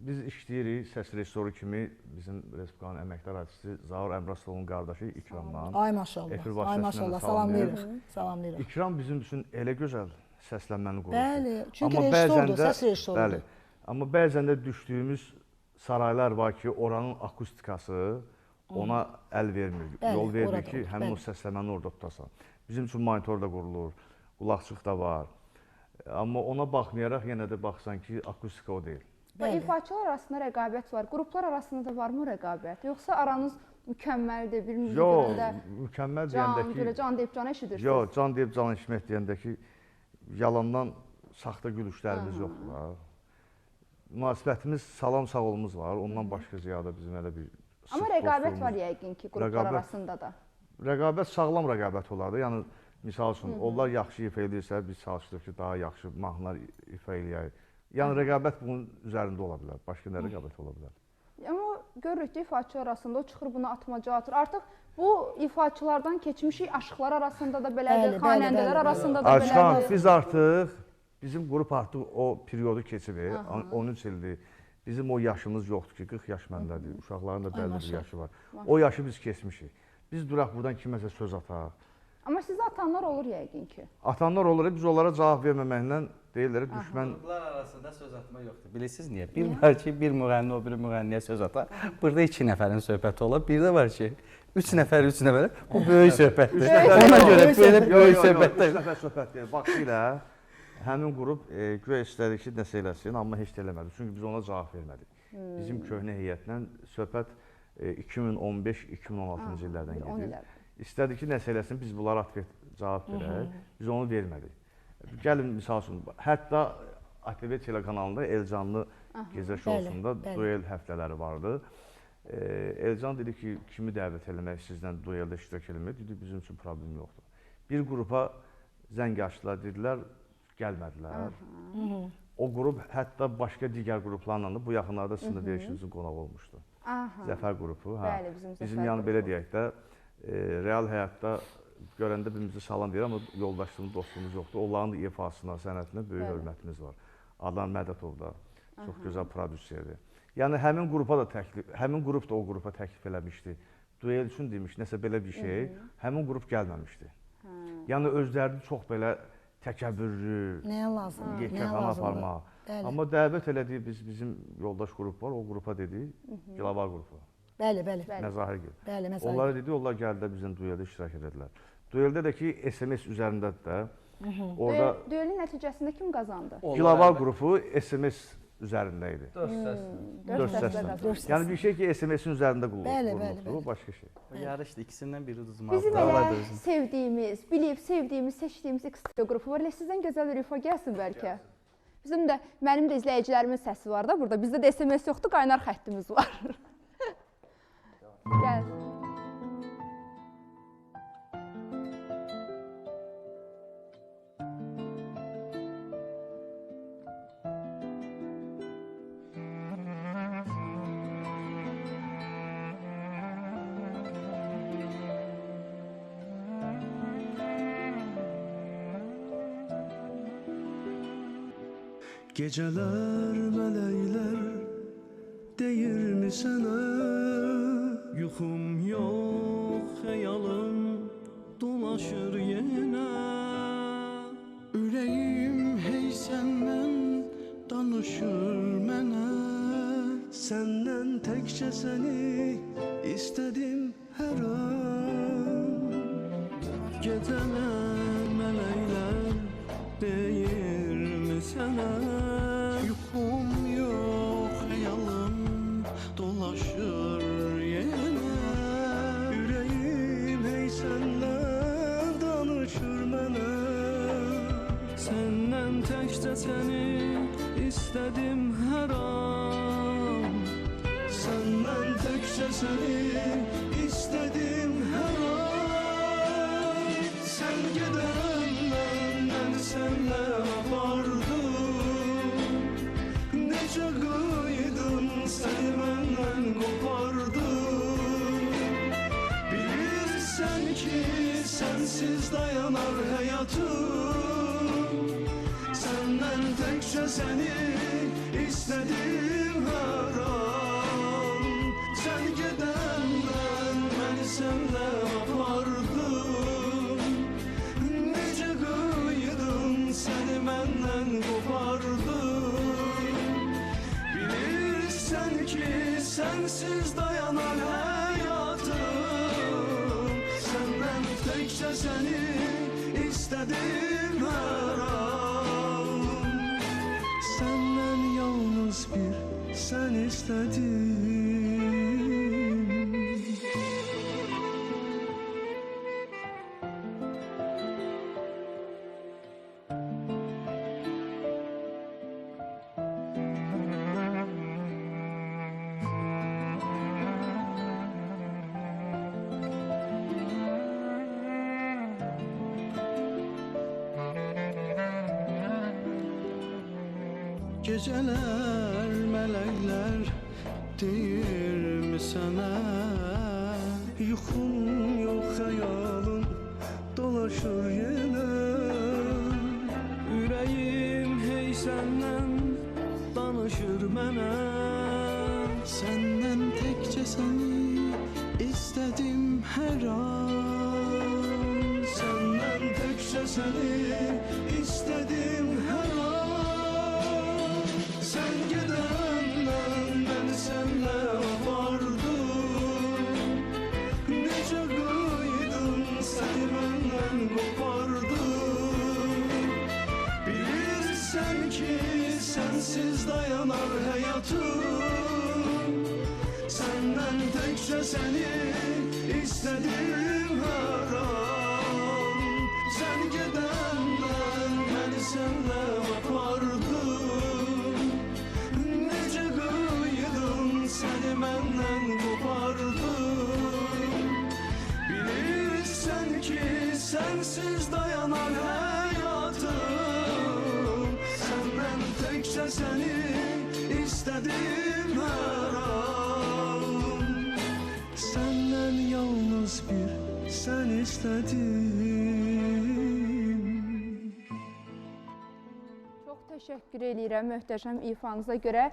biz işləyirik səs rejissoru kimi bizim Respublikanın əməkdar artisti Zaur Əmrasovun qardaşı İkramla. Ay maşallah. Efir Ay vasitəsilə maşallah. salamlayırıq. Salamlayırıq. İkram bizim üçün elə gözəl səslənməni qurur. Bəli, çünki Amma rejissordur, bəzən də- səs rejissorudur. Bəli. Amma bəzən də düşdüyümüz saraylar var ki, oranın akustikası ona əl vermir, Bəli, yol vermir orada ki, olur, həmin o bəli. səsləməni orada tutasan. Bizim üçün monitor da qurulur, qulaqçıq da var. Amma ona baxmayaraq yenə də baxsan ki, akustika o deyil. Və ifaçılar arasında rəqabət var. Qruplar arasında da varmı rəqabət? Yoxsa aranız mükəmməldir, bir-birini Yox, görəndə mükəmməl can, deyəndə belə ki, can deyib can eşidirsiniz? yox, can deyib can eşitmək deyəndə ki, yalandan saxta gülüşlərimiz yoxdur. Ha. Münasibətimiz, salam sağolumuz var. Ondan başqa ziyadə bizim elə bir Amma sıx rəqabət dostluğumuz- var yəqin ki, qruplar Rəqabət- arasında da. Rəqabət sağlam rəqabət olardı. Yəni misal üçün onlar yaxşı ifa edirsə, biz çalışdıq ki, daha yaxşı mahnılar ifa eləyək. Yəni rəqabət bunun üzərində ola bilər. Başqa nə rəqabət ola bilər? Amma görürük ki, ifaçılar arasında o çıxır bunu atmaca atır. Artıq bu ifaçılardan keçmişik aşıqlar arasında da belədir, Bəli, bəli, xanəndələr bəli. arasında da Aşqan, belədir. biz artıq bizim qrup artıq o periodu keçib, 13 ildir. Bizim o yaşımız yoxdur ki, 40 yaş məndədir. Uşaqların da bəlli bir yaşı var. O yaşı biz keçmişik. Biz duraq buradan kiməsə söz ataq. Amma sizə atanlar olur yəqin ki. Atanlar olur, biz onlara cavab verməməklə deyirlər, düşmən Qruplar arasında söz atma yoxdur. Bilirsiniz niyə? Bir var ki, bir müğənni o biri müğənniyə söz atar. Burada 2 nəfərin söhbəti olar. Bir də var ki, 3 nəfər 3 nəfərə. Bu böyük söhbətdir. Ona görə belə böyük söhbətlər. 3 nəfər söhbət deyil. Bax ilə həmin qrup güya istədi ki, nəsə eləsin, amma heç də eləmədi. Çünki biz ona cavab vermədik. Bizim köhnə heyətlə söhbət 2015-2016-cı illərdən gedir. İstədi ki, nəsə eləsin, biz bunlara cavab verək. Biz onu vermədik. Gəlin, misal üçün, hətta ATV telekanalında Elcanlı gecə şousunda duel həftələri vardı. Elcan dedi ki, kimi dəvət eləmək sizdən dueldə iştirak eləmək, dedi, bizim üçün problem yoxdur. Bir qrupa zəng açdılar, dedilər, gəlmədilər. O qrup hətta başqa digər qruplarla da bu yaxınlarda sizin də deyişinizin qonaq olmuşdu. Zəfər qrupu. Bəli, bizim Zəfər Bizim yəni belə deyək də, real həyatda görəndə birimizi salam deyir, amma yoldaşlığımız, dostluğumuz yoxdur. Onların da ifasına, sənətinə böyük hörmətimiz var. Adnan Mədətov da çox gözəl prodüserdir. Yəni həmin qrupa da həmin qrup da o qrupa təklif eləmişdi. Duel üçün demiş, nəsə belə bir şey. Həmin qrup gəlməmişdi. Yəni özlərini çox belə təkəbbürlü, Nəyə lazımdır? yekəxana aparmaq. Amma dəvət elədiyi bizim yoldaş qrup var, o qrupa dedi, Gilavar qrupu. Bəli, bəli. Məzahir gibi. Bəli, məsələn. Onlara dedi, onlar gəldilər bizdən dueldə iştirak edədilər. Dueldə də ki, SMS üzərindədir də. Orada Duelin nəticəsində kim qazandı? Gilavar qrupu SMS üzərində idi. 4 səslə qazandı. Yəni bir şey ki, SMS-in üzərində Bəli, bəli, qurulubdu, bu başqa şey. Yarışdı, ikisindən biri uduzmalı. Bizim elə sevdiyimiz, bilib sevdiyimiz, seçdiyimiz X-Trio qrupu var. Elə sizdən gözəl bir ifa gəlsin bəlkə. Bizim də, mənim də izləyicilərimin səsi var da burada. Bizdə də SMS yoxdur, qaynar xəttimiz var. Gəl. Geceler melekler değir mi sana? Yuxum yok, hayalım dolaşır yine. Ürəyim hey senden danışır mənə. Senden tekçe seni istedim her an. Geceler melekler değir mi sana? Yuxum yok, hayalım dolaşır yine. Ürəyim hey senden danışır mənə. Senden təkcə səni istedim her an. Senden təkcə səni istedim her an. Sen gedəndən mən səndən vardım. Necə qıydın səni məndən qopardın. sensiz dayanar hayatım. Senden tekçe seni istedim her an. Sen gidenden beni senle apardım. Nece kıydın seni menden kopardım. Bilirsen ki sensiz dayanar hayatım. Senden tekçe seni istedim her an. Senden yalnız bir sen istedim. Geceler melekler değil mi sana? Yuxum yok hayalım dolaşır yine. Ürəyim hey senden danışır mənə. Senden tekçe seni istedim her an. Senden tekçe seni istedim her an. Sen gidenden beni senle apardım. Nece kıydın seni benden kopardım. Bilirsen ki sensiz dayanar hayatım. Senden tekçe seni istedim her an. Sen gidenden beni senle apardım. Nece kıydın seni benden kopardım. Bilirsen ki sensiz dayanar hayatım. Senden tekçe seni istedim her an. Senden yalnız bir sen istedim. Çox təşəkkür edirəm möhtəşəm ifanıza görə.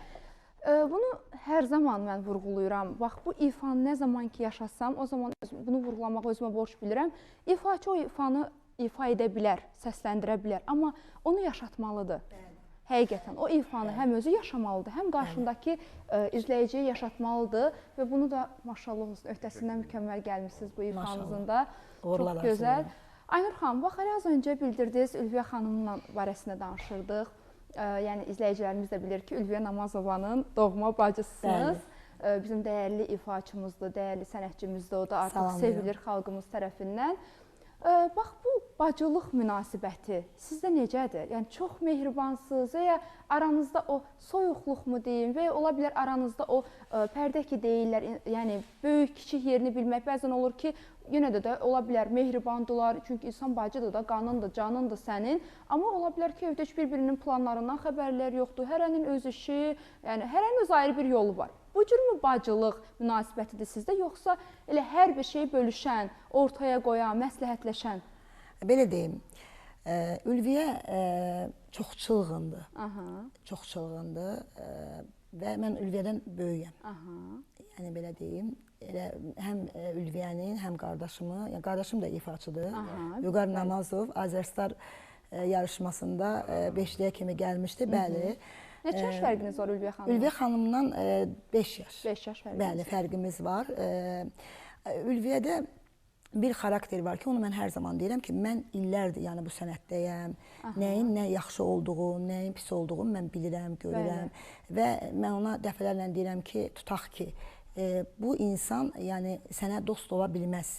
Bunu hər zaman mən vurğulayıram. Bax, bu ifanı nə zaman ki yaşasam, o zaman bunu vurğulamağı özümə borc bilirəm. İfaçı o ifanı ifa edə bilər, səsləndirə bilər, amma onu yaşatmalıdır. Həqiqətən, o ifanı həm özü yaşamalıdır, həm qarşındakı izləyiciyə yaşatmalıdır və bunu da maşallah olsun, öhdəsindən mükəmməl gəlmişsiniz bu ifanızın da. Çox gözəl. Aynur xanım, bax, az öncə bildirdiniz, Ülviyə xanımla barəsində danışırdıq. Yəni, izləyicilərimiz də bilir ki, Ülviyə Namazovanın doğma bacısınız. Bizim dəyərli ifaçımızdır, dəyərli sənətçimizdir, o da artıq sevilir xalqımız tərəfindən. Bax, bu bacılıq münasibəti sizdə necədir? Yəni, çox mehribansınız və ya aranızda o soyuqluqmu deyim və ya ola bilər aranızda o pərdə ki deyirlər, yəni böyük, kiçik yerini bilmək bəzən olur ki, yenə də ola bilər mehribandılar, çünki insan bacıdır da, qanındır, canındır sənin. Amma ola bilər ki, evdə heç bir-birinin planlarından xəbərlər yoxdur, hərənin öz işi, yəni hərənin öz ayrı bir yolu var. Bu cürmü bacılıq münasibətidir sizdə, yoxsa elə hər bir şeyi bölüşən, ortaya qoyan, məsləhətləşən? Belə deyim, Ülviyə çox çılğındır, çox çılğındır və mən Ülviyədən böyüyəm. Yəni belə deyim, həm Ülviyənin, həm qardaşımı, yəni qardaşım da ifaçıdır. Vüqar Namazov Azərstar yarışmasında 5-liyə kimi gəlmişdi, bəli. Neçə yaş fərqiniz var Ülviyə xanımla? Ülviyə xanımdan 5 yaş. 5 yaş fərqiniz. Bəli, fərqimiz var. Ülviyədə bir xarakter var ki, onu mən hər zaman deyirəm ki, mən illərdir yəni bu sənətdəyəm. Nəyin nə yaxşı olduğu, nəyin pis olduğunu mən bilirəm, görürəm. Və mən ona dəfələrlə deyirəm ki, tutaq ki, bu insan yəni sənə dost ola bilməz.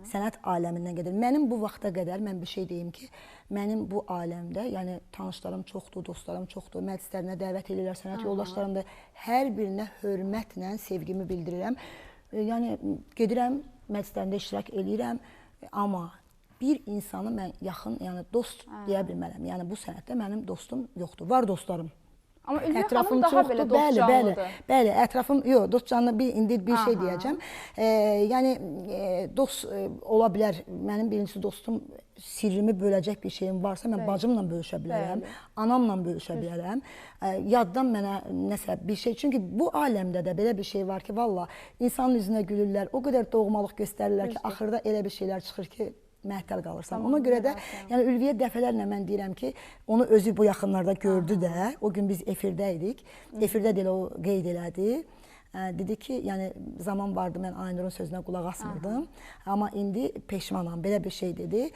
Sənət aləmindən gedir. Mənim bu vaxta qədər mən bir şey deyim ki, mənim bu aləmdə, yəni tanışlarım çoxdur, dostlarım çoxdur, məclislərinə dəvət edirlər, sənət yoldaşlarım da hər birinə hörmətlə sevgimi bildirirəm. Yəni gedirəm, məclislərində iştirak edirəm, amma bir insanı mən yaxın, yəni dost deyə bilmərəm. Yəni bu sənətdə mənim dostum yoxdur. Var dostlarım. Amma Ülviyə xanım daha belə dostcanlıdır. Bəli, ətrafım yox, dostcanlı indi bir şey deyəcəm. Yəni dost ola bilər. Mənim birincisi dostum sirrimi böləcək bir şeyim varsa mən bacımla bölüşə bilərəm, anamla bölüşə bilərəm. Yaddan mənə nəsə bir şey. Çünki bu aləmdə də belə bir şey var ki, valla insanın üzünə gülürlər, o qədər doğmalıq göstərirlər ki, axırda elə bir şeylər çıxır ki, məhtəl qalırsan. Ona görə də yəni Ülviyə dəfələrlə mən deyirəm ki, onu özü bu yaxınlarda gördü də. O gün biz efirdə idik. Efirdə də o qeyd elədi. Dedi ki, yəni zaman vardı mən Aynurun sözünə qulaq asmırdım. Amma indi peşmanam. Belə bir şey dedi.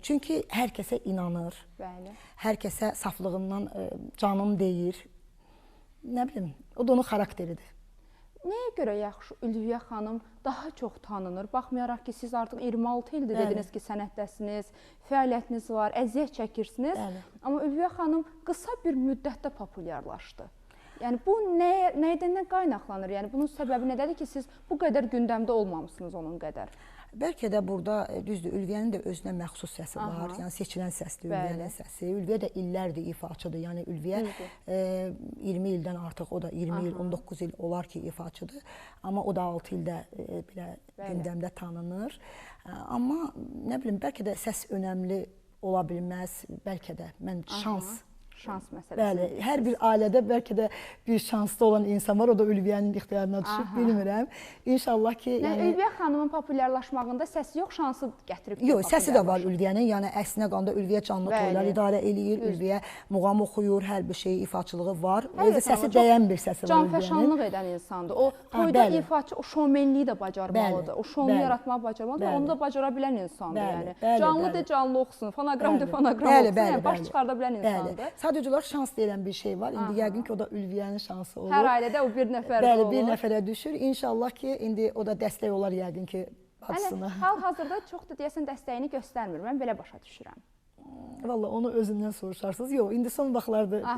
Çünki hər kəsə inanır. Bəli. Hər kəsə saflığından canım deyir. Nə bilim, o da onun xarakteridir. Nəyə görə yaxşı Ülviyə xanım daha çox tanınır? Baxmayaraq ki, siz artıq 26 ildir dediniz ki, sənətdəsiniz, fəaliyyətiniz var, əziyyət çəkirsiniz. Amma Ülviyə xanım qısa bir müddətdə populyarlaşdı. Yəni bu nədən qaynaqlanır? Yəni bunun səbəbi nədədir ki, siz bu qədər gündəmdə olmamışsınız onun qədər? Bəlkə də burada düzdür, Ülviyənin də özünə məxsus səsi var. Yəni seçilən səsdir Ülviyənin səsi. Ülviyə də illərdir ifaçıdır. Yəni Ülviyə 20 ildən artıq, o da 20 il, 19 il olar ki ifaçıdır. Amma o da 6 ildə belə gündəmdə tanınır. Amma nə bilim, bəlkə də səs önəmli ola bilməz. Bəlkə də mən şans məsələsi. Bəli, hər bir ailədə bəlkə də bir şanslı olan insan var, o da Ülviyənin ixtiyarına düşüb, bilmirəm. İnşallah ki, yəni Ülviyə xanımın populyarlaşmağında səsi yox, şansı gətirib. Yox, səsi də var Ülviyənin. Yəni əksinə qalanda Ülviyə canlı toylar idarə eləyir, Ülviyə muğam oxuyur, hər bir şey ifaçılığı var. Özü səsi dəyən bir səsi var Ülviyənin. Canfəşanlıq edən insandır. O toyda ifaçı, o şovmenliyi də bacarmalıdır. O şovunu yaratmağı bacarmalıdır. Onu da bacara bilən insandır yəni. Canlı de canlı oxusun, fonoqram de fonoqram oxusun. Yəni baş çıxarda bilən insandır. Sadəcə olaraq şans deyilən bir şey var. İndi yəqin ki, o da Ülviyənin şansı olur. Hər ailədə o bir nəfərdə olur. Bəli, bir nəfərə düşür. İnşallah ki, indi o da dəstək olar yəqin ki, bacısına. Hal-hazırda çox da deyəsən dəstəyini göstərmir. Mən belə başa düşürəm. Valla onu özündən soruşarsınız. Yox, indi son vaxtlarda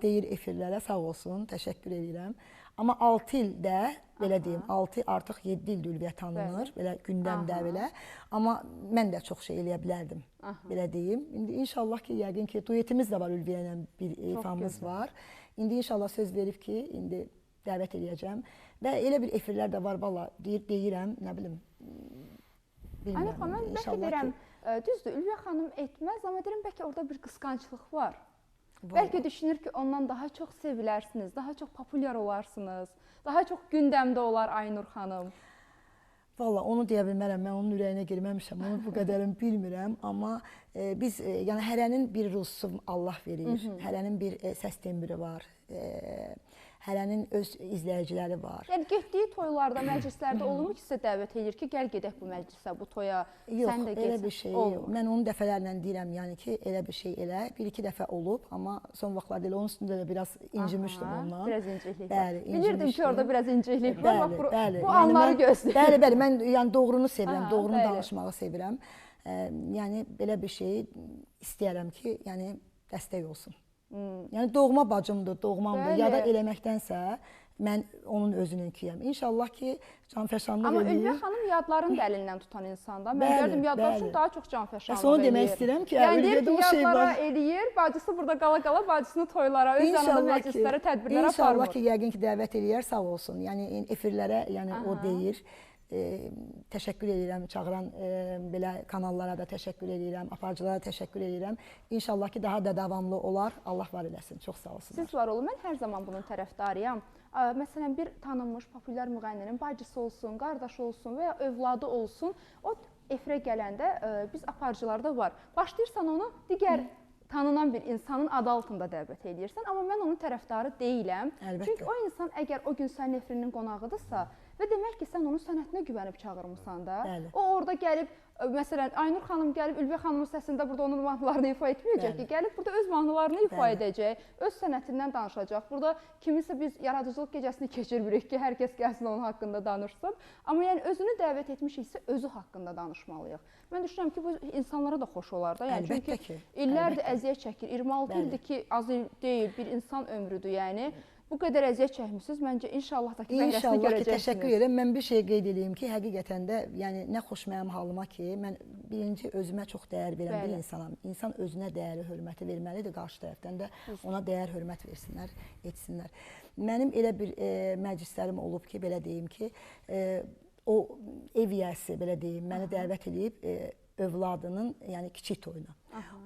deyir efirlərə, sağ olsun, təşəkkür edirəm. Amma 6 ildə, belə deyim, 6 artıq 7 ildir Ülviyə tanınır, belə gündəmdə belə. Amma mən də çox şey eləyə bilərdim, belə deyim. İndi inşallah ki, yəqin ki, duetimiz də var Ülviyə ilə bir ifamız var. İndi inşallah söz verib ki, indi dəvət eləyəcəm. Və elə bir efirlər də var, valla deyirəm, nə bilim, bilmirəm. Aynur xanım, mən bəlkə deyirəm, düzdür, Ülviyə xanım etməz, amma deyirəm, bəlkə orada bir qısqanclıq var. Bəlkə düşünür ki, ondan daha çox sevilərsiniz, daha çox populyar olarsınız, daha çox gündəmdə olar Aynur xanım. Valla onu deyə bilmərəm, mən onun ürəyinə girməmişəm, onu bu qədərini bilmirəm. Amma biz, yəni hərənin bir ruzusu Allah verir, hərənin bir səs tembri var. Hərənin öz izləyiciləri var. Yəni getdiyi toylarda, məclislərdə olurmu ki, sizə dəvət edir ki, gəl gedək bu məclisə, bu toya, sən də yox, elə bir şey yox. Mən onu dəfələrlə deyirəm, yəni ki, elə bir şey elə. Bir-iki dəfə olub, amma son vaxtlarda elə onun üstündə də biraz incimişdim ondan. Biraz inciklik var. Bəli, bilirdim ki, orada biraz inciklik var. Bəli, bu anları gözləyir. Bəli, mən yəni doğrunu sevirəm, doğrunu danışmağı sevirəm. Yəni belə bir şey istəyərəm ki, yəni dəstək olsun. Yəni doğma bacımdır, doğmamdır. Ya da eləməkdənsə mən onun özününküyəm. İnşallah ki, canfəşanlıq eləyir. Amma Ülviyə xanım yadların da əlindən tutan insandan. Mən gördüm, yadlar üçün daha çox canfəşanlıq eləyir. Onu demək istəyirəm ki, Ülviyyədə o şey var. Yəni deyir ki, yadlara eləyir, bacısı burada qala-qala bacısını toylara, öz yanında məclislərə, tədbirlərə aparmır. İnşallah ki, yəqin ki, dəvət eləyər, sağ olsun. Yəni efirlərə o deyir. Təşəkkür edirəm, çağıran belə kanallara da təşəkkür edirəm, aparıcılara təşəkkür edirəm. İnşallah ki, daha da davamlı olar. Allah var eləsin. Çox sağ olsunlar. Siz var olun, mən hər zaman bunun tərəfdarıyam. Məsələn, bir tanınmış, populyar müğənninin bacısı olsun, qardaşı olsun və ya övladı olsun, o efirə gələndə biz aparıcılarda var. Başlayırsan onu digər tanınan bir insanın adı altında dəvət edirsən, amma mən onun tərəfdarı deyiləm. Əlbəttə. Çünki o insan əgər o gün sənin efirinin qonağıdırsa və demək ki, sən onun sənətinə güvənib çağırmısan da, o orada gəlib, məsələn, Aynur xanım gəlib Ülviyə xanımın səsində burada onun mahnılarını ifa etməyəcək ki, gəlib burada öz mahnılarını ifa edəcək, öz sənətindən danışacaq. Burada kiminsə biz yaradıcılıq gecəsini keçirmirik ki, hər kəs gəlsin onun haqqında danışsın. Amma yəni özünü dəvət etmişiksə, özü haqqında danışmalıyıq. Mən düşünürəm ki, bu insanlara da xoş olar da. Yəni, çünki illərdir əziyyət çəkir, 26 ildir ki, az il deyil, bir insan ömrüdür, yəni. bu qədər əziyyət çəkmisiniz. Məncə inşallah da ki, bəhrəsini İnşallah ki, görəcəksiniz. təşəkkür edirəm. Mən bir şey qeyd edeyim ki, həqiqətən də, yəni nə xoş mənim halıma ki, mən birinci özümə çox dəyər verən bir insanam. İnsan özünə dəyəri, hörməti verməlidir, qarşı tərəfdən də ona dəyər, hörmət versinlər, etsinlər. Mənim elə bir məclislərim olub ki, belə deyim ki, o ev yiyəsi, belə deyim, məni dəvət edib övladının, yəni kiçik toyuna.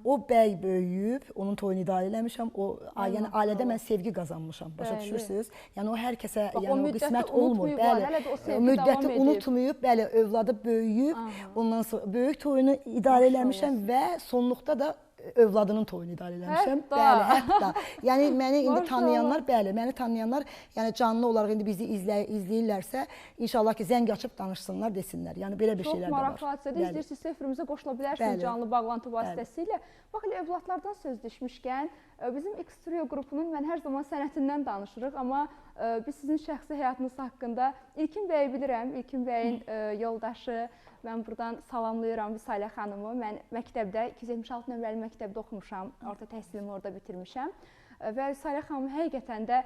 O bəy böyüyüb, onun toyunu idarə eləmişəm. Yəni ailədə mən sevgi qazanmışam. Başa düşürsünüz? Yəni o hər kəsə yəni o qismət olmur. Bəli, müddəti unutmayıb, bəli, övladı böyüyüb, ondan sonra böyük toyunu idarə eləmişəm və sonluqda da övladının toyunu idarə eləmişəm. Bəli, hətta. Yəni məni indi tanıyanlar, bəli, məni tanıyanlar, yəni canlı olaraq indi bizi izləyirlərsə, inşallah ki, zəng açıb danışsınlar, desinlər. Yəni belə bir şeylər də var. Çox maraqlı hadisədir. İstəyirsiniz, efirimize qoşula bilərsiniz canlı bağlantı vasitəsilə. Bax, elə övladlardan söz düşmüşkən, bizim X-Trio qrupunun mən hər zaman sənətindən danışırıq, amma biz sizin şəxsi həyatınız haqqında İlkin bəyi bilirəm, İlkin bəyin yoldaşı. Mən buradan salamlayıram Vüsalə xanımı. Mən məktəbdə, 276 nömrəli məktəbdə oxumuşam, orta təhsilimi orada bitirmişəm. Və Vüsalə xanım həqiqətən də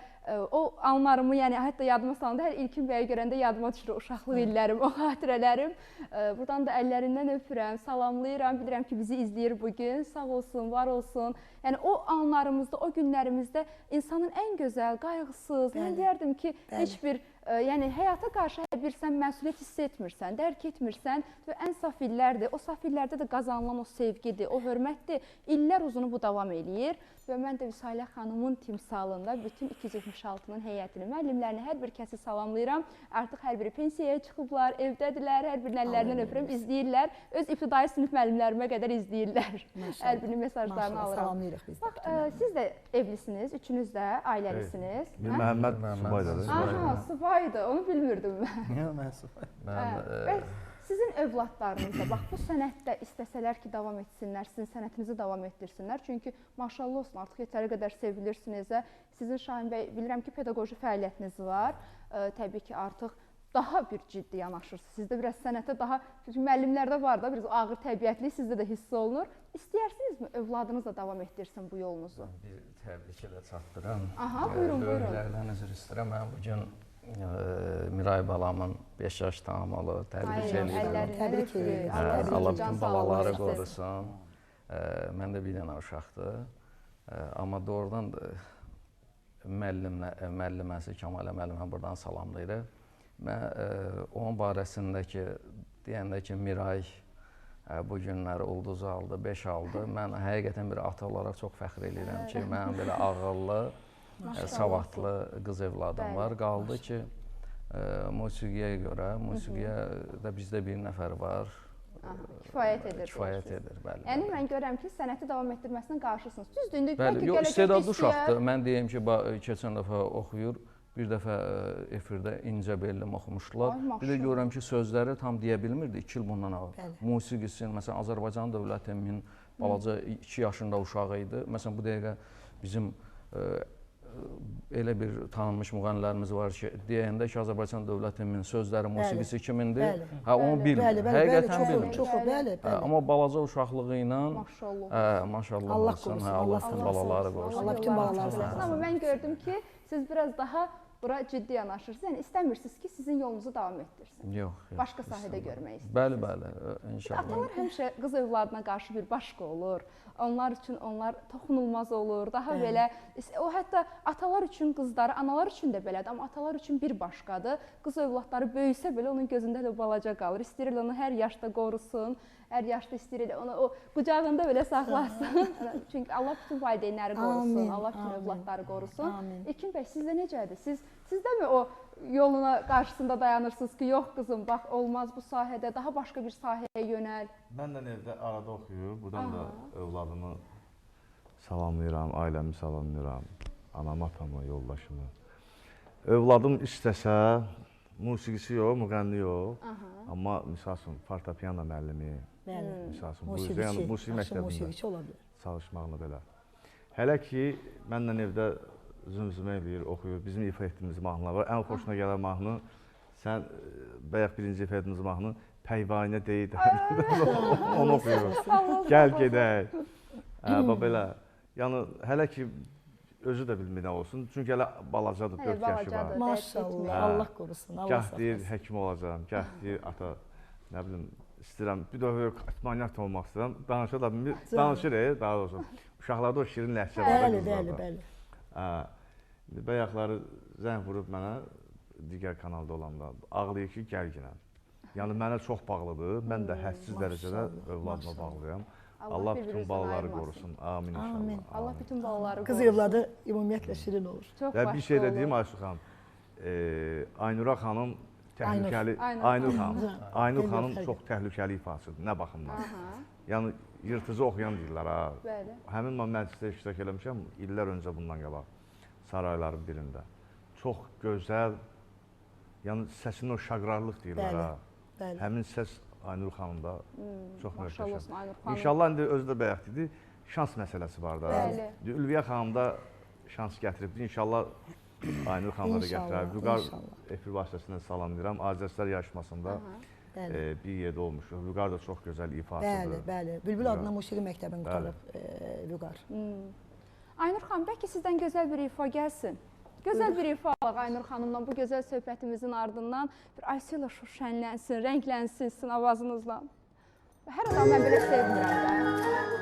o anlarımı, yəni hətta yadıma salanda hər İlkin bəyi görəndə yadıma düşür uşaqlıq illərim, o xatirələrim. Buradan da əllərindən öpürəm, salamlayıram. Bilirəm ki, bizi izləyir bugün. Sağ olsun, var olsun. Yəni o anlarımızda, o günlərimizdə insanın ən gözəl, qayğısız, mən deyərdim ki, heç bir yəni həyata qarşı hər bir sən məsuliyyət hiss etmirsən, dərk etmirsən və ən saf illərdir. O saf illərdə də qazanılan o sevgidir, o hörmətdir. İllər uzunu bu davam eləyir və mən də Vüsalə xanımın timsalında bütün 276-nın heyətini, müəllimlərini, hər bir kəsi salamlayıram. Artıq hər biri pensiyaya çıxıblar, evdədirlər, hər birinin əllərindən öpürəm, izləyirlər. Öz ibtidai sinif müəllimlərimə qədər izləyirlər. Hər birinin mesajlarını alıram. Bax, siz də evlisiniz, üçünüz də ailəlisiniz. Məhəmməd Subaydadır. Aha, Subaydı, onu bilmirdim mən. Yox, mən Subay. Sizin övladlarınız da bax bu sənətdə istəsələr ki, davam etsinlər, sizin sənətinizi davam etdirsinlər. Çünki maşallah olsun, artıq yetəri qədər sevilirsiniz və sizin Şahin bəy, bilirəm ki, pedaqoji fəaliyyətiniz var. Təbii ki, artıq daha bir ciddi yanaşırsınız. Sizdə biraz sənətə daha, çünki müəllimlərdə var da, biraz ağır təbiətli sizdə də hiss olunur. İstəyərsinizmi övladınız da davam etdirsin bu yolunuzu? Bir təbrik ilə çatdıram. Aha, buyurun, buyurun. Böyüklərdən üzr istəyirəm. Mən bugün Miray balamın 5 yaş tamamı təbrik edirəm. Təbrik edirəm. Allah bütün balaları qorusun. Mən də bir dənə uşaqdır. Amma doğrudan müəlliməsi Kamalə müəllimə buradan salamlayırıq. Mən onun barəsindəki, deyəndə ki, Miray bu günləri ulduz aldı, 5 aldı. Mən həqiqətən bir ata olaraq çox fəxr edirəm ki, mənim belə ağıllı, savadlı qız evladım var. Qaldı ki, musiqiyə görə, musiqiyə də bizdə bir nəfər var. Kifayət edir. Kifayət edir, bəli. Yəni mən görürəm ki, sənəti davam etdirməsindən qarşısınız. Düzdür, indi bəli, yox, istedadlı uşaqdır. Mən deyim ki, keçən dəfə oxuyur, bir dəfə efirdə İncə Bellim oxumuşdular. Bir də görürəm ki, sözləri tam deyə bilmirdi, 2 il bundan əvvəl. Musiqisin, məsələn, Azərbaycan Dövlət Himninin balaca 2 yaşında uşağı idi. Məsələn, bu dəqiqə bizim elə bir tanınmış müğənnilərimiz var ki, deyəndə ki, Azərbaycan Dövlət Himninin sözləri, musiqisi kimindir? Hə, onu bilmir. Həqiqətən bilmir. Çox, bəli. Amma balaca uşaqlığı ilə maşallah Allah olsun, qorusun, Allah bütün balaları qorusun. Allah bütün balaları qorusun. Amma mən gördüm ki, siz biraz daha bura ciddi yanaşırsınız. Yəni istəmirsiniz ki, sizin yolunuzu davam etdirsin. Yox. Başqa sahədə görmək istəyirsiniz. Bəli, bəli, inşallah. Atalar həmişə qız övladına qarşı bir başqa olur. Onlar üçün onlar toxunulmaz olur. Daha belə, o hətta atalar üçün qızları, analar üçün də belədir, amma atalar üçün bir başqadır. Qız övladları böyüsə belə onun gözündə də balaca qalır. İstəyir onu hər yaşda qorusun, hər yaşda istəyir onu o qucağında belə saxlasın. Çünki Allah bütün valideynləri qorusun, Allah bütün övladları qorusun. İlkin bəy, sizdə necədir? Sizdəmi o yoluna qarşısında dayanırsınız ki, yox qızım, bax olmaz bu sahədə, daha başqa bir sahəyə yönəl. Məndən evdə arada oxuyur, buradan da övladımı salamlayıram, ailəmi salamlayıram, anamı, atamı, yoldaşımı. Övladım istəsə, musiqisi yox, müğənni yox, amma misal üçün fortepiano müəllimi, misal üçün musiqi məktəbində çalışmaqla belə. Hələ ki, məndən evdə zümzümə eləyir, oxuyur. Bizim ifa etdiyimiz mahnılar var. Ən xoşuna gələn mahnı, sən bayaq birinci ifa etdiyimiz mahnı Pəyvanə deyid. Onu oxuyur. Gəl gedək. Belə. Yəni, hələ ki, özü də bilmir nə olsun. Çünki elə balacadır, 4 yaşı var. Maşallah, Allah qorusun, Allah Gah saxlasın. deyir həkim olacağam, gah deyir ata, nə bilim, istəyirəm, bir dəfə manyak olmaq istəyirəm. Danışa da bilmir, danışır daha doğrusu. Uşaqlarda o şirin ləhcə var da qızlarda. Bəli. Bayaqları zəng vurub mənə, digər kanalda olanda, ağlayır ki, gərginəm. Yəni mənə çox bağlıdır, mən də hədsiz dərəcədə övladıma bağlıyam. Allah bütün balaları qorusun. Amin inşallah. Allah bütün balaları qorusun. Qız övladı ümumiyyətlə şirin olur. Və bir şey də deyim Ayşə xanım, Aynura xanım təhlükəli, Aynur xanım çox təhlükəli ifasıdır, nə baxımdan. Yəni yırtıcı oxuyan deyirlər ha. Həmin mən məclisdə iştirak eləmişəm illər öncə bundan qabaq, sarayların birində. Çox gözəl, yəni səsinin o şaqrarlıq deyirlər ha. Həmin səs Aynur xanımda çox möhtəşəm. İnşallah indi özü də bayaq dedi, şans məsələsi var da. Ülviyə xanım da şans gətiribdi. İnşallah Aynur xanımda da gətirər. Vüqar efir vasitəsindən salamlayıram. Azərbaycan yarışmasında bir yerdə olmuşuq. Vüqar da çox gözəl ifasıdır. Bəli. Bülbül adına musiqi məktəbini qutarıb Vüqar. Aynur xanım, bəlkə sizdən gözəl bir ifa gəlsin. Gözəl bir ifa alaq Aynur xanımla bu gözəl söhbətimizin ardından bir Aysu ilə şənlənsin, rənglənsin sizin avazınızla. Hər adam mən belə sevmirəm də.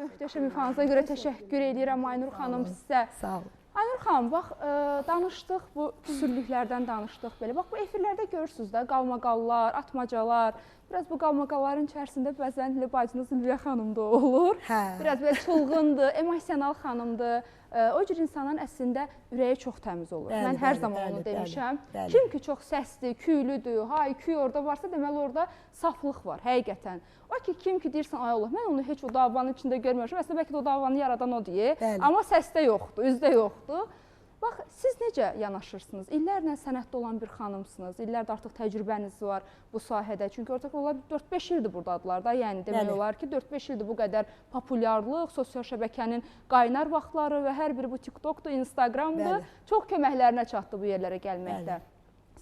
Möhtəşəm ifanıza görə təşəkkür edirəm Aynur xanım sizə. Sağ olun. Aynur xanım, bax, danışdıq, bu küsürlüklərdən danışdıq belə. Bax, bu efirlərdə görürsünüz də, qalmaqallar, atmacalar, biraz bu qalmaqalların içərisində bəzən elə bacınız Ülviyə xanım da olur. Hə. Biraz belə çılğındır, emosional xanımdır. O cür insanların əslində ürəyi çox təmiz olur. Bəli, Mən hər bəli, zaman bəli, onu demişəm. bəli. Kim ki çox səsli, küylüdür, hay-küy orada varsa, deməli orada saflıq var, həqiqətən. O ki, kim ki deyirsən, ay Allah, mən onu heç o davanın içində görməmişəm. Əslində bəlkə də o davanı yaradan o deyir, Bəli. amma səsdə yoxdur, üzdə yoxdur. Bax, siz necə yanaşırsınız? İllərlə sənətdə olan bir xanımsınız, illərdə artıq təcrübəniz var bu sahədə. Çünki ortaq onlar 4-5 ildir buradadılar da, yəni demək olar ki, 4-5 ildir bu qədər populyarlıq, sosial şəbəkənin qaynar vaxtları və hər biri bu TikTokdur, Instagramdır, çox köməklərinə çatdı bu yerlərə gəlməkdə.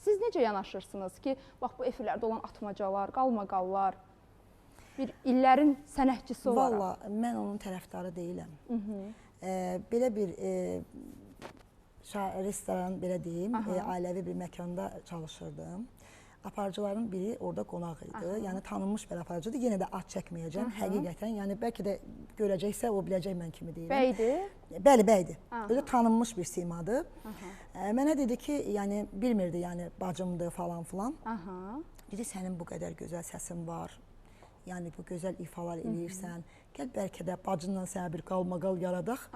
Siz necə yanaşırsınız ki, bax bu efirlərdə olan atmacalar, qalmaqallar, bir illərin sənətçisi olaraq? Valla, mən onun tərəfdarı deyiləm. Belə bir restoran, belə deyim, ailəvi bir məkanda çalışırdım. Aparıcıların biri orada qonaq idi. Yəni tanınmış bir aparıcıdır. Yenə də ad çəkməyəcəm, həqiqətən. Yəni bəlkə də görəcəksə o biləcək mən kimi deyirəm. Bəydir? Bəli, bəydir. Özü tanınmış bir simadır. Mənə dedi ki, yəni bilmirdi, yəni bacımdır falan filan. Dedi, sənin bu qədər gözəl səsin var. Yəni bu gözəl ifalar eləyirsən. Gəl bəlkə də bacınla sənə bir qalmaqal yaradaq,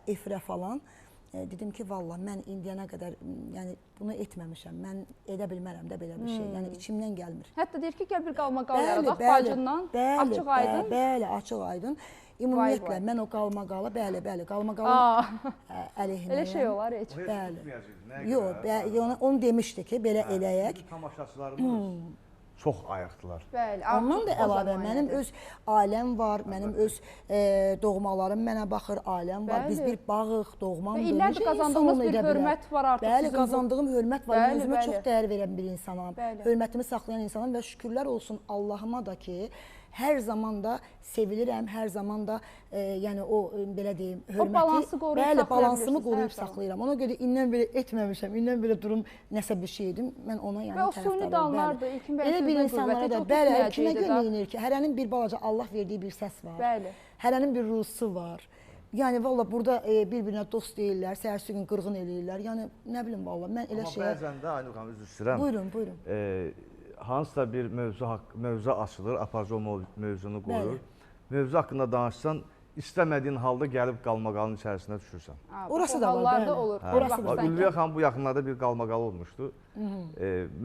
efirə falan. Dedim ki, valla mən indiyənə qədər yəni bunu etməmişəm. Mən edə bilmərəm də belə bir şey. Yəni içimdən gəlmir. Hətta deyir ki, gəl bir qalmaqal yaradaq bacından, açıq aydın. Bəli, açıq aydın. Ümumiyyətlə mən o qalmaqalı, bəli, qalmaqalı əleyhinəyəm. Elə şey olar heç. Bəli. Yox, onu demişdi ki, belə eləyək. Tamaşaçılarımız çox ayıqdılar. Bəli. Ondan da əlavə mənim öz ailəm var, mənim öz doğmalarım mənə baxır, ailəm var. Biz bir bağıq, doğmamdır. Və illərdir qazandığımız bir hörmət var artıq. Bəli, qazandığım hörmət var. Özümə çox dəyər verən bir insanam. Hörmətimi saxlayan insanam və şükürlər olsun Allahıma da ki, hər zaman da sevilirəm, hər zaman da yəni o belə deyim, hörməti, bəli, balansımı qoruyub saxlayıram. Ona görə indən belə etməmişəm, indən belə durum nəsə bir şey idim. Mən ona yəni tərəfdarım. Və o suni dallardır, ilkin belə bir insanlara da, bəli, kimə görə eləyir ki, hərənin bir balaca Allah verdiyi bir səs var. Bəli. Hərənin bir ruhusu var. Yəni valla burada bir-birinə dost deyirlər, səhərsi gün qırğın eləyirlər. Yəni nə bilim valla mən elə şeyə... Amma bəzən də Aynur xanım üzr istəyirəm. Buyurun, buyurun. Hansısa bir mövzu açılır, aparıcı o mövzunu qoyur. Mövzu haqqında danışsan, istəmədiyin halda gəlib qalmaqalın içərisinə düşürsən. Orası da var, bəli. Ülviyə xanım bu yaxınlarda bir qalmaqal olmuşdu.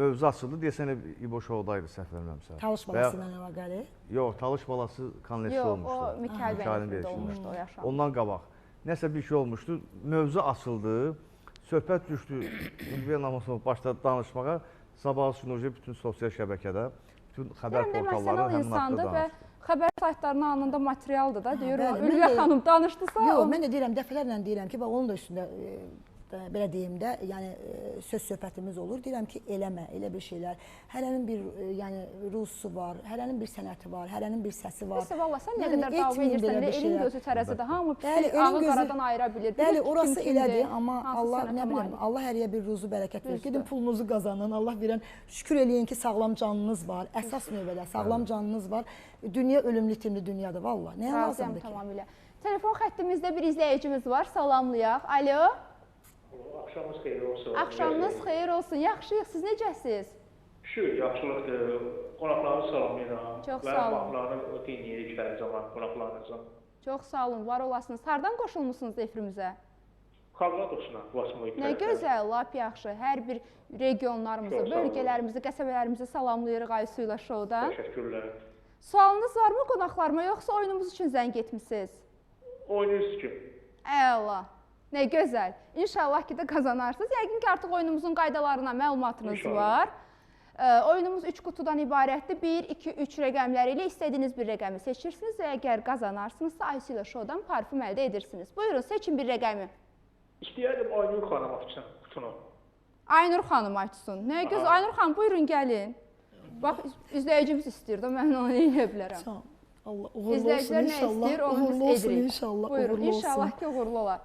Mövzu açıldı, deyəsən İbo Şovdaydı, səhv verməmsə. Talış balası mənə vəqəli? Yox, Talış balası konleksi olmuşdu. Yox, o Mikail Bey'in olmuşdu o yaşam. Ondan qabaq. Nəsə bir şey olmuşdu, mövzu açıldı, söhbət düşdü, Ülviyə Namusov başladı danışmağa. Sabah sunucu bütün sosial şəbəkədə, bütün xəbər portalları həmin haqda danışdı. Xəbər saytlarının anında materialdır da, deyir, Ülviyə xanım danışdısa... Yox, mən də deyirəm, dəfələrlə deyirəm ki, onun da üstündə, belə deyim də, yəni söz söhbətimiz olur. Deyirəm ki, eləmə, elə bir şeylər. Hərənin bir ruhusu var, hərənin bir sənəti var, hərənin bir səsi var. Məsələn, valla sən nə qədər dava edirsən, elə elin gözü tərəzidə, hamı pisi, ağı qaradan ayıra bilir. Bəli, orası elədir, amma Allah, nə bilim, Allah həriyə bir ruzu bərəkət verir. Gedin pulunuzu qazanın, Allah verən, şükür eləyin ki, sağlam canınız var, əsas növbədə sağlam canınız var. Dünya ölümlü itimli dünyadır, valla. Nəyə lazımdır ki? Tamamilə. Telefon xəttimizdə bir izləyicimiz var, salamlayaq. Alo. Axşamınız xeyir olsun. Axşamınız xeyir olsun. Yaxşıyıq, siz necəsiz? Şükür, yaxşılıqdır. Qonaqlarınızı salamlayıram. Çox sağ olun. Baxmalarını dinləyirik hər zaman qonaqlarınızın. Çox sağ olun, var olasınız. Hardan qoşulmusunuz efirimizə? Xalqadosuna, Vasmoy tərəfdən. Nə gözəl, lap yaxşı. Hər bir regionlarımızı, bölgələrimizi, qəsəbələrimizi salamlayırıq Aysu ilə şovdan. Təşəkkürlər. Sualınız varmı qonaqlarıma, yoxsa oyunumuz üçün zəng etmisiniz? Oyununuz üçün. Əla. Nə gözəl. İnşallah ki də qazanarsınız. Yəqin ki, artıq oyunumuzun qaydalarına məlumatınız var. Oyunumuz 3 qutudan ibarətdir. 1, 2, 3 rəqəmləri ilə istədiyiniz bir rəqəmi seçirsiniz və əgər qazanarsınızsa Aysu ilə şovdan parfüm əldə edirsiniz. Buyurun, seçin bir rəqəmi. İstəyərdim Aynur xanım açsın qutunu. Aynur xanım açsın. Nə gözəl. Aynur xanım, buyurun, gəlin. Bax, izləyicimiz istəyir də, mən onu eləyə bilərəm. Sağ ol. Allah uğurlu olsun, inşallah. Uğurlu olsun, inşallah. Buyurun, inşallah ki, uğurlu olar.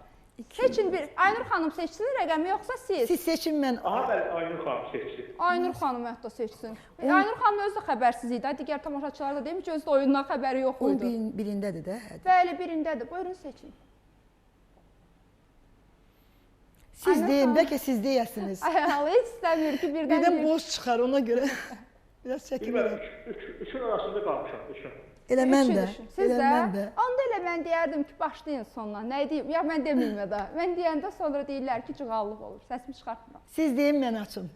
Seçin bir. Aynur xanım seçsin rəqəmi, yoxsa siz? Siz seçin, mən... Aha, bəli, Aynur xanım seçsin. Aynur xanım hətta seçsin. Aynur xanım özü də xəbərsiz idi. Digər tamaşaçılar da demiş ki, özü də oyundan xəbəri yox idi. Onun birindədir də. Bəli, birindədir. Buyurun, seçin. Siz deyin, bəlkə siz deyəsiniz. Ay, heç istəmir ki, birdən... Birdən boş çıxar, ona görə. Biraz Bilməm, çəkinirəm. üçün arasında qalmışam, üçün. Elə mən də. Siz Elə də? mən də. Onda elə mən deyərdim ki, başlayın sondan. Nə deyim? Ya mən deməyim ya da. Mən deyəndə sonra deyirlər ki, cığallıq olur. Səsimi çıxartmıram. Siz deyin, mən açım.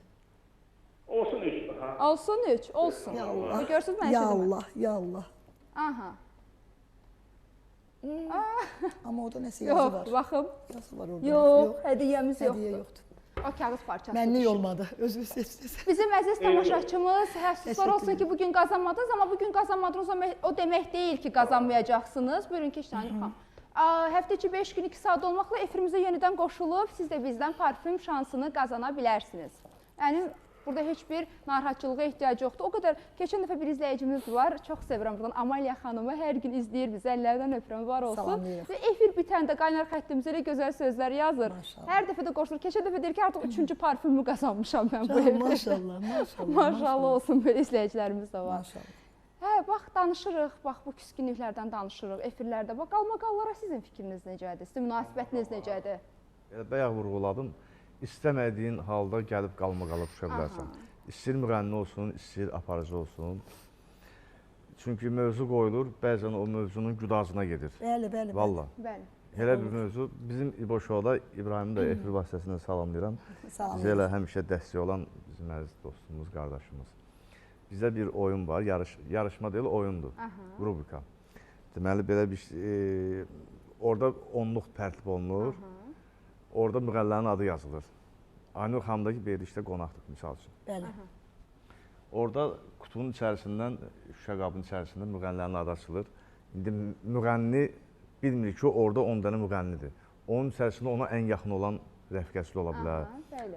Olsun 3. Ha. Olsun 3, olsun. Ya Allah. Görürsünüz mən Ya eşidirəm. Allah, ya Allah. Aha. Amma orada nəsə yazı Yox, var. baxım. Yazı var orada. Yox, hədiyyəmiz Hədiyyə yoxdur. yoxdur. O kağız parçası. Mənlik olmadı. Özünüz seçdiniz. Bizim əziz tamaşaçımız, həssaslar Təşəkkür olsun ki, bugün qazanmadınız, amma bugün qazanmadınız o demək deyil ki, qazanmayacaqsınız. Buyurun keçin Aynur xanım. Həftə içi 5 gün 2 saat olmaqla efirimizə yenidən qoşulub, siz də bizdən parfüm şansını qazana bilərsiniz. Yəni, burada heç bir narahatçılığa ehtiyac yoxdur. O qədər, keçən dəfə bir izləyicimiz var, çox sevirəm buradan, Amaliya xanımı hər gün izləyir bizi, əllərdən öpürəm, var olsun. Salamlayırıq. Və efir bitəndə qaynar xəttimizə elə gözəl sözlər yazır. Maşallah. Hər dəfə də qoşulur. Keçən dəfə deyir ki, artıq 3-cü parfümü qazanmışam mən bu evdə. Maşallah, maşallah. Maşallah olsun, belə izləyicilərimiz də var. Maşallah. Hə, bax, danışırıq, bax, bu küskünlüklərdən danışırıq, efirlərdə. Bax, qalmaqallara sizin fikriniz necədir, sizin münasibətiniz necədir? Bayaq vurğuladım, istəmədiyin halda gəlib qalmaqala düşə bilərsən. İstəyir müğənni olsun, istəyir aparıcı olsun. Çünki mövzu qoyulur, bəzən o mövzunun qudazına gedir. Bəli, bəli. Valla. Bəli. Elə bir mövzu, bizim İbo Show'da İbrahimi də efir vasitəsilə salamlayıram. Salamlayırıq. Bizə elə həmişə dəstək olan bizim əziz dostumuz, qardaşımız. Bizdə bir oyun var, yarışma deyil, oyundur, rubika. Deməli, belə bir orada onluq tərtib olunur, orada müğənnilərin adı yazılır. Aynur xanımdakı verilişdə qonaqdıq, misal üçün. Bəli. Orada qutunun içərisindən, şüşə qabının içərisində müğənnilərin adı açılır. İndi müğənni bilmir ki, orada 10 dənə müğənnidir. Onun içərisində ona ən yaxın olan rəfiqəsi ola bilər.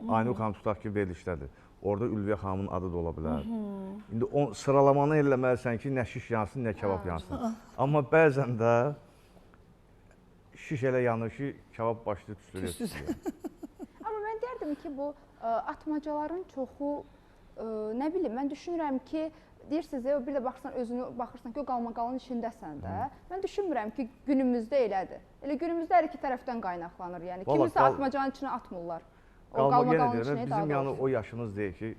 Aynur xanım tutaq ki, verilişdədir. Orada Ülviyə xanımın adı da ola bilər. İndi sıralamanı eləməlisən ki, nə şiş yansın, nə kebab yansın. Amma bəzən də şiş elə yanır ki, kebab başlayıb tüstürür. Amma mən deyərdim ki, bu atmacaların çoxu, nə bilim, mən düşünürəm ki, deyirsiniz, bir də baxırsan ki, o qalmaqalın içindəsən də. Mən düşünmürəm ki, günümüzdə elədir. Elə günümüzdə hər iki tərəfdən qaynaqlanır. Yəni, kimisə atmacanın içinə atmırlar. Qalmaqalın içinə, bizim yəni o yaşımız deyil ki,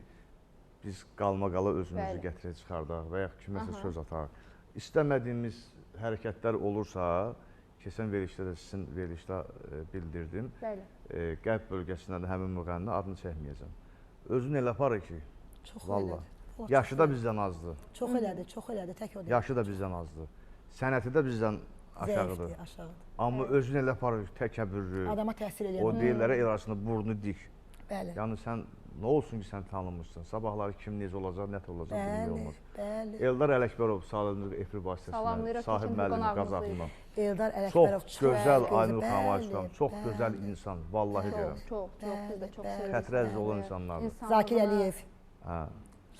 biz qalmaqala özümüzü gətirək çıxardaq və yaxud kiməsə söz ataq. İstəmədiyimiz hərəkətlər olursa, keçən verilişdə də sizin verilişdə bildirdim. Qərb bölgəsində də həmin müğənni adını çəkməyəcəm. Özünü elə aparır ki, valla. Yaşı da bizdən azdır. Çox elədir, çox elədir, tək o deyil. Yaşı da bizdən azdır. Sənəti də bizdən aşağıdır. Amma özünü elə aparır, təkəbbürlü. Adama təsir eləyir. O deyirlərə el arasında burnu dik. Bəli. Yəni sən nə olsun ki, sən tanınmışsın. Sabahları kim necə olacaq, nə olacaq, bilmək olmaz. Bəli. Eldar Ələkbərov sağlamlıq efir vasitəsilə, sahib müəllimi Qazaxından. Eldar Ələkbərov çox gözəl, Aynur xanım, çox gözəl insan, vallahi deyirəm. Çox, biz də çox sevirik. Xətrəziz olan insanlardır. Zakir Əliyev.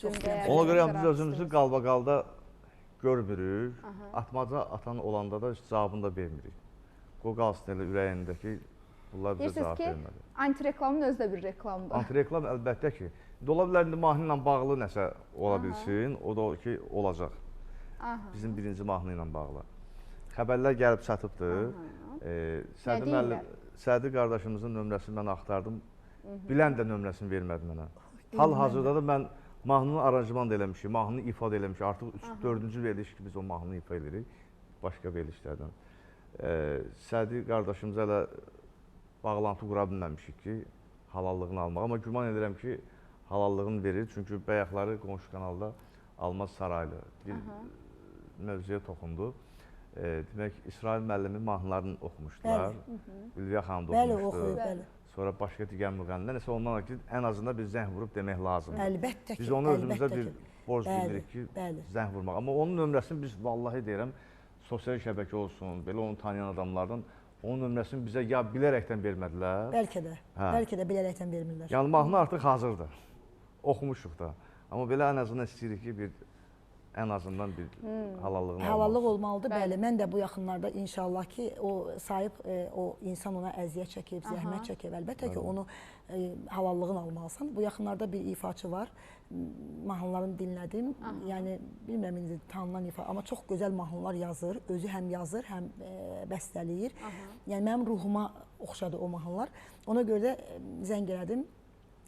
Ona görə biz özümüzü qalbaqalda görmürük. Atmaca atan olanda da cavabını da vermirik. O qalsın elə ürəyindəki, bunlar bizə cavab vermədi. Deyirsiniz ki, antireklamın özü də bir reklamdır. Antireklam əlbəttə ki. Ola bilər, indi mahnı ilə bağlı nəsə ola bilsin, o da ki, olacaq. Bizim birinci mahnı ilə bağlı. Xəbərlər gəlib çatıbdır. Sədi qardaşımızın nömrəsini mən axtardım. Bilən də nömrəsini vermədi mənə. Hal-hazırda da mən mahnını aranjman da eləmişik, mahnını ifadə eləmişik. Artıq 4-cü veriliş ki, biz o mahnını ifa edirik, başqa verilişlərdən. Sədi qardaşımıza elə bağlantı qura bilməmişik ki, halallığını almaq. Amma güman edirəm ki, halallığını verir. Çünki bəyəkləri qonşu kanalda Almaz Saraylı bir mövzuya toxundu. Demək, İsrail müəllimi mahnılarını oxumuşdular. Ülviyə xanım da oxumuşdu. Sonra başqa digər müğənnilər. Nəsə ondan ki, ən azından bir zəng vurub demək lazımdır. Əlbəttə ki, biz onu özümüzə bir borc bilirik ki, zəng vurmaq. Amma onun nömrəsini biz vallahi deyirəm, sosial şəbəkə olsun, belə onu tanıyan adamlardan onun nömrəsini bizə ya bilərəkdən vermədilər. Bəlkə də bilərəkdən vermirlər. Yəni mahnı artıq hazırdır. Oxumuşuq da. Amma belə ən azından istəyirik ki, bir ən azından bir halallığını almaq. Halallıq olmalıdır, bəli. Mən də bu yaxınlarda inşallah ki, o sahib, o insan ona əziyyət çəkib, zəhmət çəkib. Əlbəttə ki, onu halallığını almalısan. Bu yaxınlarda bir ifaçı var. Mahnılarını dinlədim. Yəni, bilmirəm, indi tanınan ifa, amma çox gözəl mahnılar yazır. Özü həm yazır, həm bəstələyir. Yəni, mənim ruhuma oxşadı o mahnılar. Ona görə də zəng elədim.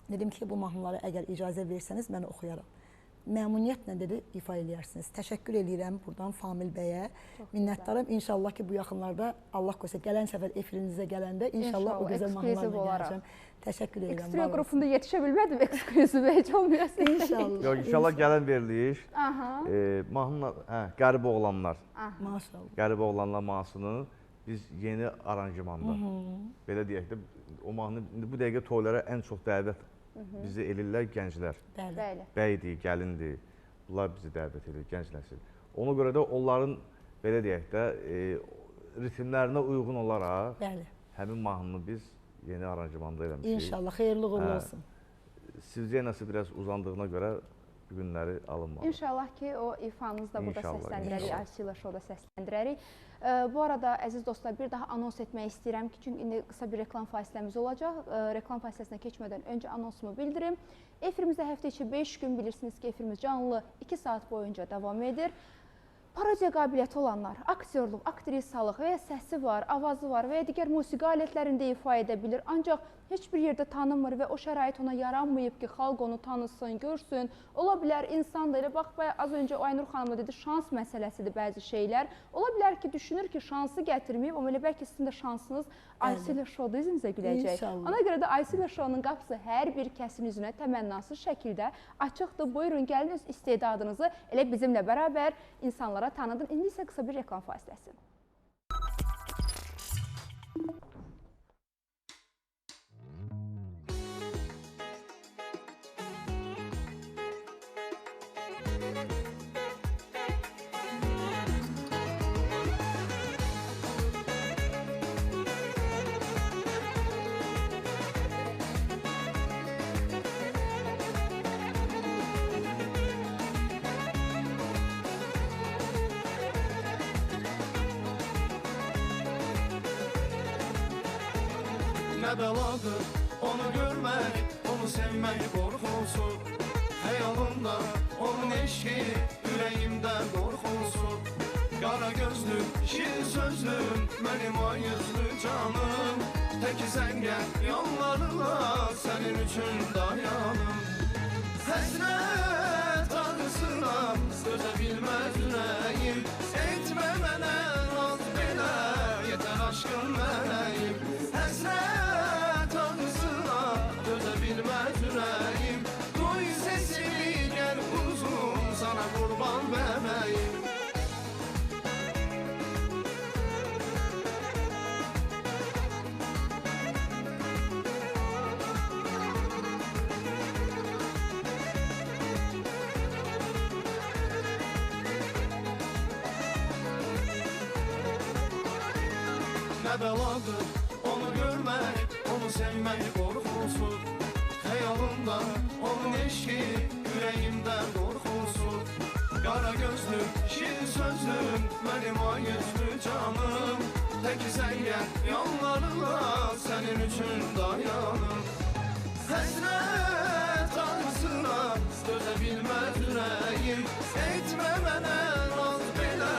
Dedim ki, bu mahnıları əgər icazə versəniz, mən oxuyaram. məmnuniyyətlə dedi ifa eləyərsiniz. Təşəkkür edirəm buradan Famil bəyə. Minnətdaram. İnşallah ki, bu yaxınlarda Allah qoysa gələn səfər efirinizə gələndə inşallah o gözəl mahnılarla gələcəm. Təşəkkür edirəm. Ekskluziv qrupunda yetişə bilmədim ekskluziv heç olmayasın. İnşallah. Yox, inşallah gələn veriliş. Mahnı Qəribə oğlanlar. Maşallah. Qəribə oğlanlar mahnısını biz yeni aranjmanda, belə deyək də, o mahnı bu dəqiqə toylara ən çox dəvət bizi elirlər gənclər. Bəli. Bəydir, gəlindir, bunlar bizi dəvət edir, gənc nəsil. Ona görə də onların, belə deyək də, ritmlərinə uyğun olaraq həmin mahnını biz yeni aranjmanda eləmişik. İnşallah, xeyirli uğurlu olsun. Sivcenası biraz uzandığına görə bu günləri alınmadı. İnşallah ki, o ifanızı da burada səsləndirərik, Aysu ilə şoda səsləndirərik. Bu arada, əziz dostlar, bir daha anons etmək istəyirəm ki, çünki indi qısa bir reklam fasiləmiz olacaq. Reklam fasiləsinə keçmədən öncə anonsumu bildirim. Efirimizdə həftə içi 5 gün bilirsiniz ki, efirimiz canlı 2 saat boyunca davam edir. Parodiya qabiliyyəti olanlar, aktyorluq, aktrisalıq və ya səsi var, avazı var və ya digər musiqi alətlərində ifa edə bilir. Ancaq heç bir yerdə tanınmır və o şərait ona yaranmayıb ki, xalq onu tanısın, görsün. Ola bilər insan da elə, bax, az öncə Aynur xanımla dedi, şans məsələsidir bəzi şeylər. Ola bilər ki, düşünür ki, şansı gətirməyib, amma elə bəlkə sizin də şansınız Aysu ilə şoda üzünüzə güləcək. Ona görə də Aysu ilə şonun qapısı hər bir kəsin üzünə təmənnasız şəkildə açıqdır. Buyurun, gəlin öz istedadınızı elə bizimlə bərabər insanlara tanıdın. İndi isə qısa bir reklam fasiləsi. Nə bəladır onu görmək, onu sevmək qorxulsun. Xəyalımda onun eşki, ürəyimdə qorxulsun. Qara gözlü, şirin sözlü, mənim ay yüzlü canım. Təki səngər yollarına sənin üçün dayanım. Həsrət ağrısına dözə bilməz ürəyim. Etmə mənə naz belə, yetər aşkın mələyim. Həsrət ağrısına dözə bilməz ürəyim. Duy sesini gəl uzun, sana qurban bəbəyim. Nə bəladır onu görmək, onu sevmək qorxulsun. Xəyalımda onun eşki, ürəyimdə qorxulsun. Qara gözlü, şirin sözlü, mənim ay yüzlü canım. Təki səngər yollarına sənin üçün dayanım. Həsrət ağrısına dözə bilməz ürəyim. Etmə mənə naz belə,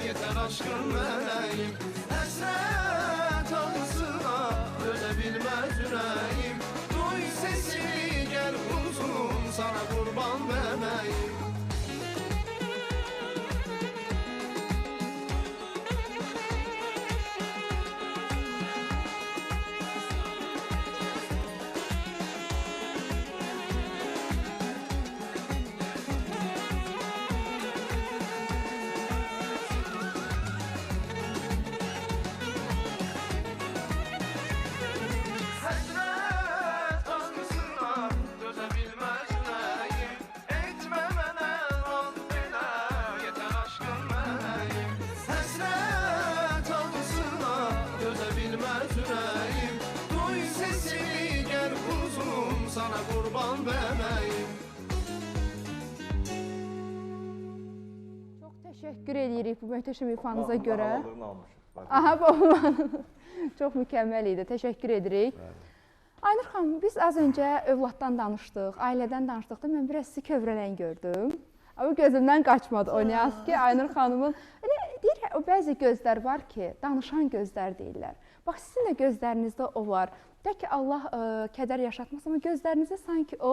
yetər aşkın mələyim. Həsrət ağrısına dözə bilməz ürəyim. Duy sesini gəl uzun, sana qurban bəbəyim. Təşəkkür edirik bu möhtəşəm ifanıza görə. Havalarını almışıq. Aha, bu çox mükəmməl idi. Təşəkkür edirik. Aynur xanım, biz az öncə övladdan danışdıq, ailədən danışdıq da mən biraz sizi kövrələn gördüm. Amma gözümdən qaçmadı. Oynayaq ki, Aynur xanımın elə deyir, o bəzi gözlər var ki, danışan gözlər deyirlər. Bax, sizin də gözlərinizdə o var. Deyək ki, Allah kədər yaşatmaz, amma gözlərinizdə sanki o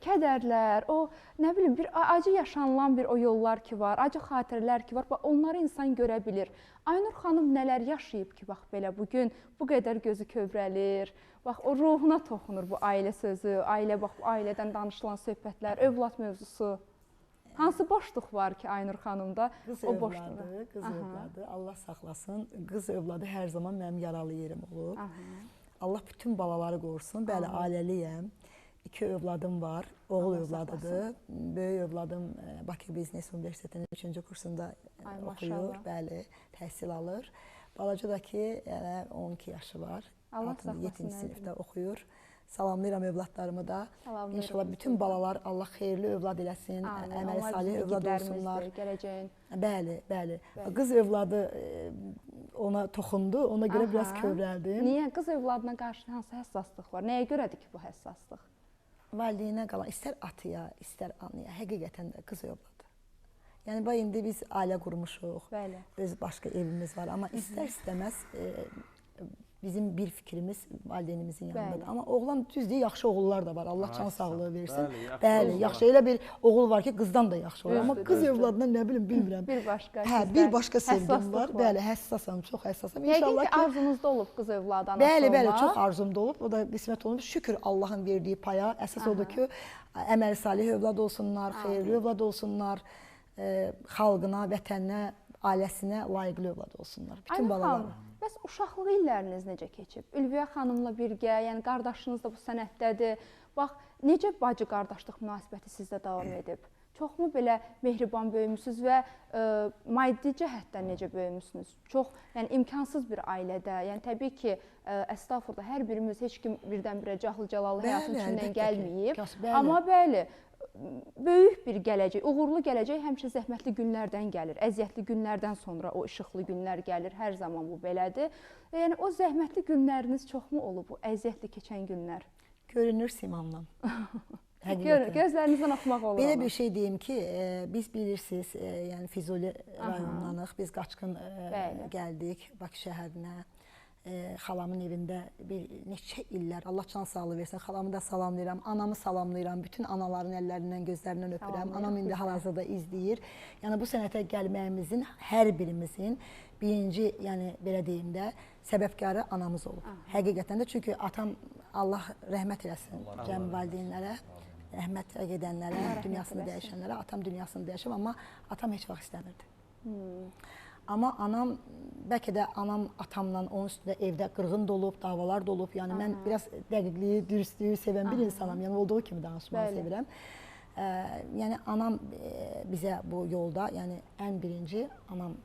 kədərlər, o nə bilim bir acı yaşanılan bir o yollar ki var, acı xatirələr ki var, bax onları insan görə bilir. Aynur xanım nələr yaşayıb ki, bax belə bugün bu qədər gözü kövrəlir. Bax o ruhuna toxunur bu ailə sözü, ailə bax bu ailədən danışılan söhbətlər, övlad mövzusu. Hansı boşluq var ki Aynur xanımda? Qız övladı, qız övladı, Allah saxlasın. Qız övladı hər zaman mənim yaralı yerim olub. Allah bütün balaları qorusun. Bəli, ailəliyəm. 2 övladım var. Oğul övladıdır. Böyük övladım Bakı Biznes Universitetinin 3-cü kursunda oxuyur. Bəli, təhsil alır. Balaca da ki, 12 yaşı var. 7-ci sinifdə oxuyur. Salamlayıram övladlarımı da. İnşallah bütün balalar Allah xeyirli övlad eləsin, əməli salih övlad olsunlar. Bəli, bəli. Qız övladı ona toxundu, ona görə biraz kövrəldim. Niyə? Qız övladına qarşı hansı həssaslıq var? Nəyə görədir ki bu həssaslıq? Valideynə qalan, istər atıya, istər anaya, həqiqətən də qız övladı. Yəni, bax, indi biz ailə qurmuşuq, öz başqa evimiz var, amma istər-istəməz bizim bir fikrimiz valideynimizin yanındadır. Amma oğlan düzdür, yaxşı oğullar da var. Allah can sağlığı versin. Bəli, yaxşı. Elə bir oğul var ki, qızdan da yaxşı olur. Amma qız övladına nə bilim, bilmirəm. Bir başqa sevgim var. Bəli, həssasam, çox həssasam. Yəqin ki, arzunuzda olub qız övladı anası olmaq. Bəli, bəli, çox arzumda olub. O da qismət olub. Şükür Allahın verdiyi paya. Əsas odur ki, əməli salih övlad olsunlar, xeyirli övlad olsunlar, xalqına, vətəninə, ailəsinə layiqli övlad olsunlar. Bütün balalara. Bəs uşaqlıq illəriniz necə keçib? Ülviyə xanımla birgə, yəni qardaşınız da bu sənətdədir. Bax, necə bacı-qardaşlıq münasibəti sizdə davam edib? Çoxmu belə mehriban böyümüsünüz və maddi cəhətdən necə böyümüsünüz? Çox, yəni imkansız bir ailədə, yəni təbii ki, əstağfurullah, hər birimiz heç kim birdən-birə cahlı-cəlallı həyatın içindən gəlməyib. Amma bəli, böyük bir gələcək, uğurlu gələcək həmişə zəhmətli günlərdən gəlir. Əziyyətli günlərdən sonra o işıqlı günlər gəlir. Hər zaman bu belədir. Yəni o zəhmətli günləriniz çoxmu olub, bu əziyyətli keçən günlər? Görünür simamdan. Gözlərinizdən oxumaq olur. Belə bir şey deyim ki, biz bilirsiniz, yəni Füzuli rayonundanıq. Biz qaçqın gəldik Bakı şəhərinə. Xalamın evində bir neçə illər, Allah can sağlığı versin, xalamı da salamlayıram, anamı salamlayıram, bütün anaların əllərindən, gözlərindən öpürəm. Anam indi hal-hazırda izləyir. Yəni bu sənətə gəlməyimizin, hər birimizin birinci, yəni belə deyim də, səbəbkarı anamız olub. Həqiqətən də, çünki atam, Allah rəhmət eləsin cəmi valideynlərə, rəhmət gedənlərə, dünyasını dəyişənlərə, atam dünyasını dəyişib, amma atam heç vaxt istəmirdi. Amma anam, bəlkə də anam atamla onun üstündə evdə qırğın da olub, davalar da olub. Yəni mən biraz dəqiqliyi, dürüstlüyü sevən bir insanam. Yəni olduğu kimi danışmağı sevirəm. Yəni anam bizə bu yolda, yəni ən birinci anam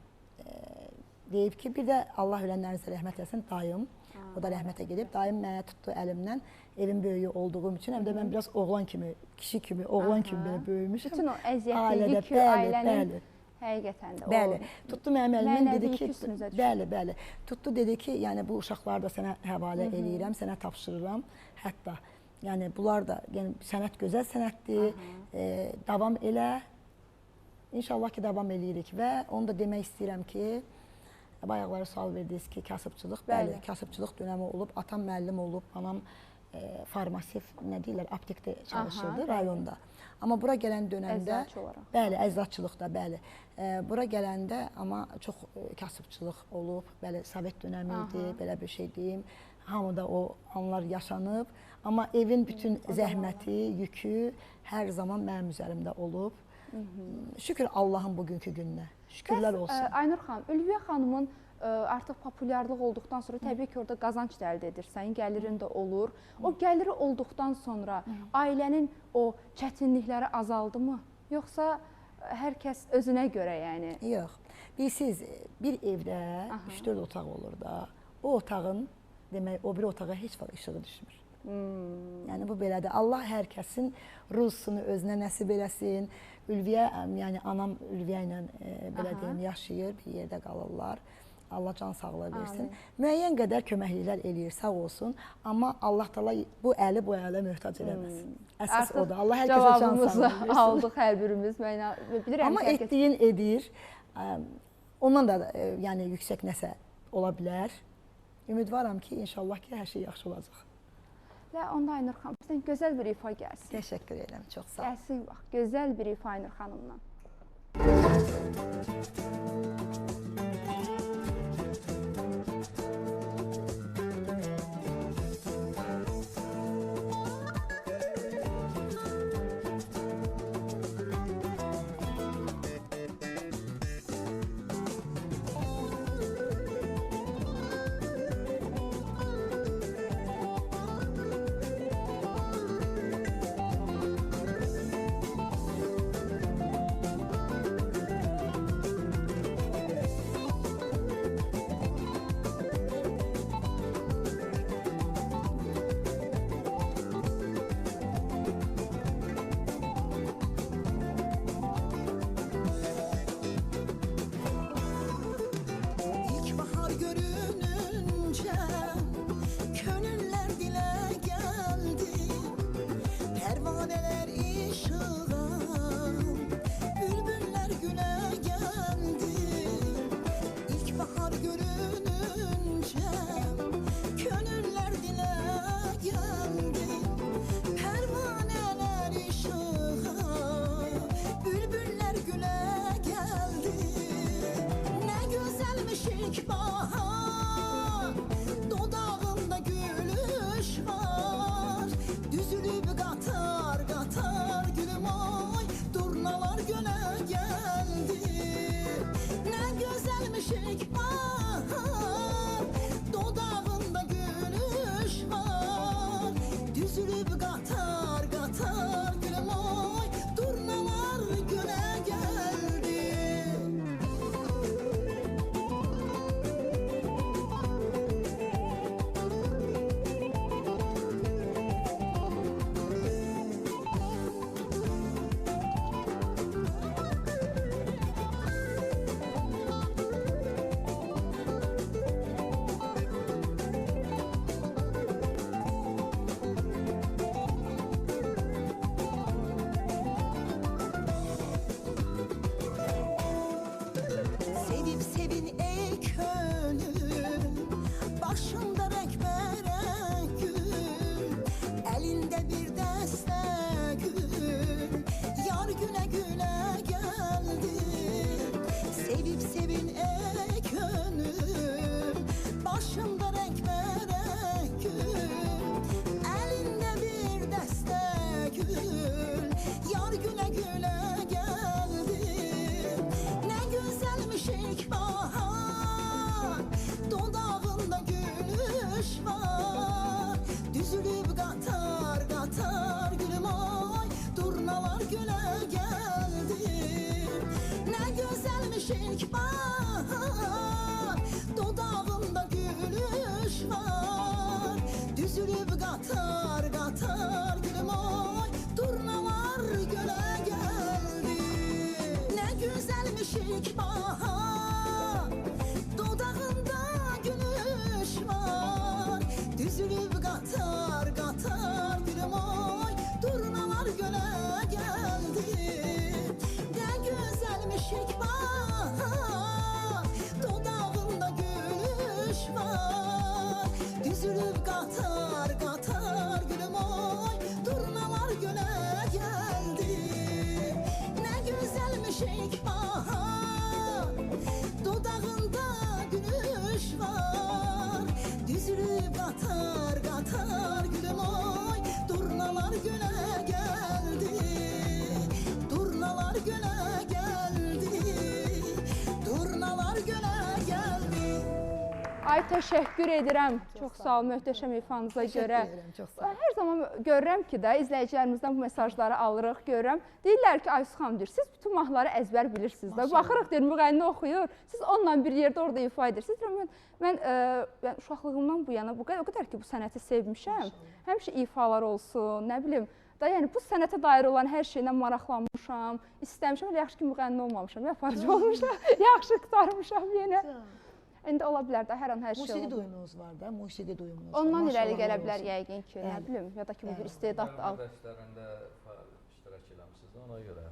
deyib ki, bir də Allah ölənlərinizə rəhmət eləsin, dayım. O da rəhmətə gedib. Dayım mənə tutdu əlimdən, evin böyüyü olduğum üçün. Həm də mən biraz oğlan kimi, kişi kimi, oğlan kimi belə böyümüşəm. Bütün o əziyyətli yükü ailənin həqiqətən də o. Bəli, tutdu mənim əlimdən, dedi ki, bəli, bəli. Tutdu, dedi ki, yəni bu uşaqları da sənə həvalə eləyirəm, sənə tapşırıram. Hətta, yəni bunlar da, yəni sənət gözəl sənətdir, davam elə. İnşallah ki, davam eləyirik və onu da demək istəyirəm ki, bayaqları sual verdiniz ki, kasıbçılıq, bəli, kasıbçılıq dönəmi olub, atam müəllim olub, anam farmasif, nə deyirlər, aptekdə çalışırdı rayonda. Amma bura gələn dönəmdə, bəli, əczaçılıqda, bəli, bura gələndə amma çox kasıbçılıq olub, bəli, Sovet dönəmi idi, belə bir şey deyim, hamıda o anlar yaşanıb, amma evin bütün zəhməti, yükü hər zaman mənim üzərimdə olub. Şükür Allahın bugünkü gününə, şükürlər olsun. Aynur xanım, Ülviyə xanımın artıq populyarlıq olduqdan sonra təbii ki, orada qazanc da əldə edirsən, gəlirin də olur. O gəliri olduqdan sonra ailənin o çətinlikləri azaldı mı? Yoxsa hər kəs özünə görə, yəni? Yox. Bilirsiniz, bir evdə 3-4 otaq olur da, o otağın, demək, o bir otağa heç vaxt işığı düşmür. Yəni bu belədir. Allah hər kəsin ruzusunu özünə nəsib eləsin. Ülviyə, yəni anam Ülviyə ilə belə deyim, yaşayır, bir yerdə qalırlar. Allah can sağlığı versin. Müəyyən qədər köməkliklər eləyir, sağ olsun. Amma Allah Taala bu əli bu ələ möhtac eləməz. Əsas odur. Allah hər kəsə can sağlığı versin. Cavabımızı aldıq hər birimiz. Amma etdiyin edir. Ondan da yəni yüksək nəsə ola bilər. Ümidvaram ki, inşallah ki, hər şey yaxşı olacaq. Onda Aynur xanım, sizdən gözəl bir ifa gəlsin. Təşəkkür edirəm, çox sağ ol. Gəlsin bax, gözəl bir ifa Aynur xanımdan. Ay, təşəkkür edirəm. Çox sağ ol möhtəşəm ifanıza görə. Təşəkkür edirəm, çox sağ ol. Hər zaman görürəm ki də, izləyicilərimizdən bu mesajları alırıq, görürəm. Deyirlər ki, Aysu xanım deyir, siz bütün mahnıları əzbər bilirsiniz də. Baxırıq deyir, müğənni oxuyur, siz onunla bir yerdə orada ifa edirsiniz. Mən uşaqlığımdan bu yana o qədər ki, bu sənəti sevmişəm. Həmişə ifalar olsun, nə bilim. Da, yəni, bu sənətə dair olan hər şeylə maraqlanmışam, istəmişəm. Yaxşı ki, müğənni olmamışam, yaparıcı olmuşam, yaxşı qurtarmışam yenə. İndi ola bilər də, hər an hər şey olur. Musiqi duyumunuz var da, musiqi duyumunuz. Ondan irəli gələ bilər yəqin ki, nə bilim, ya da ki, bu bir istedad al. Dərslərində iştirak eləmişsiniz, ona görə.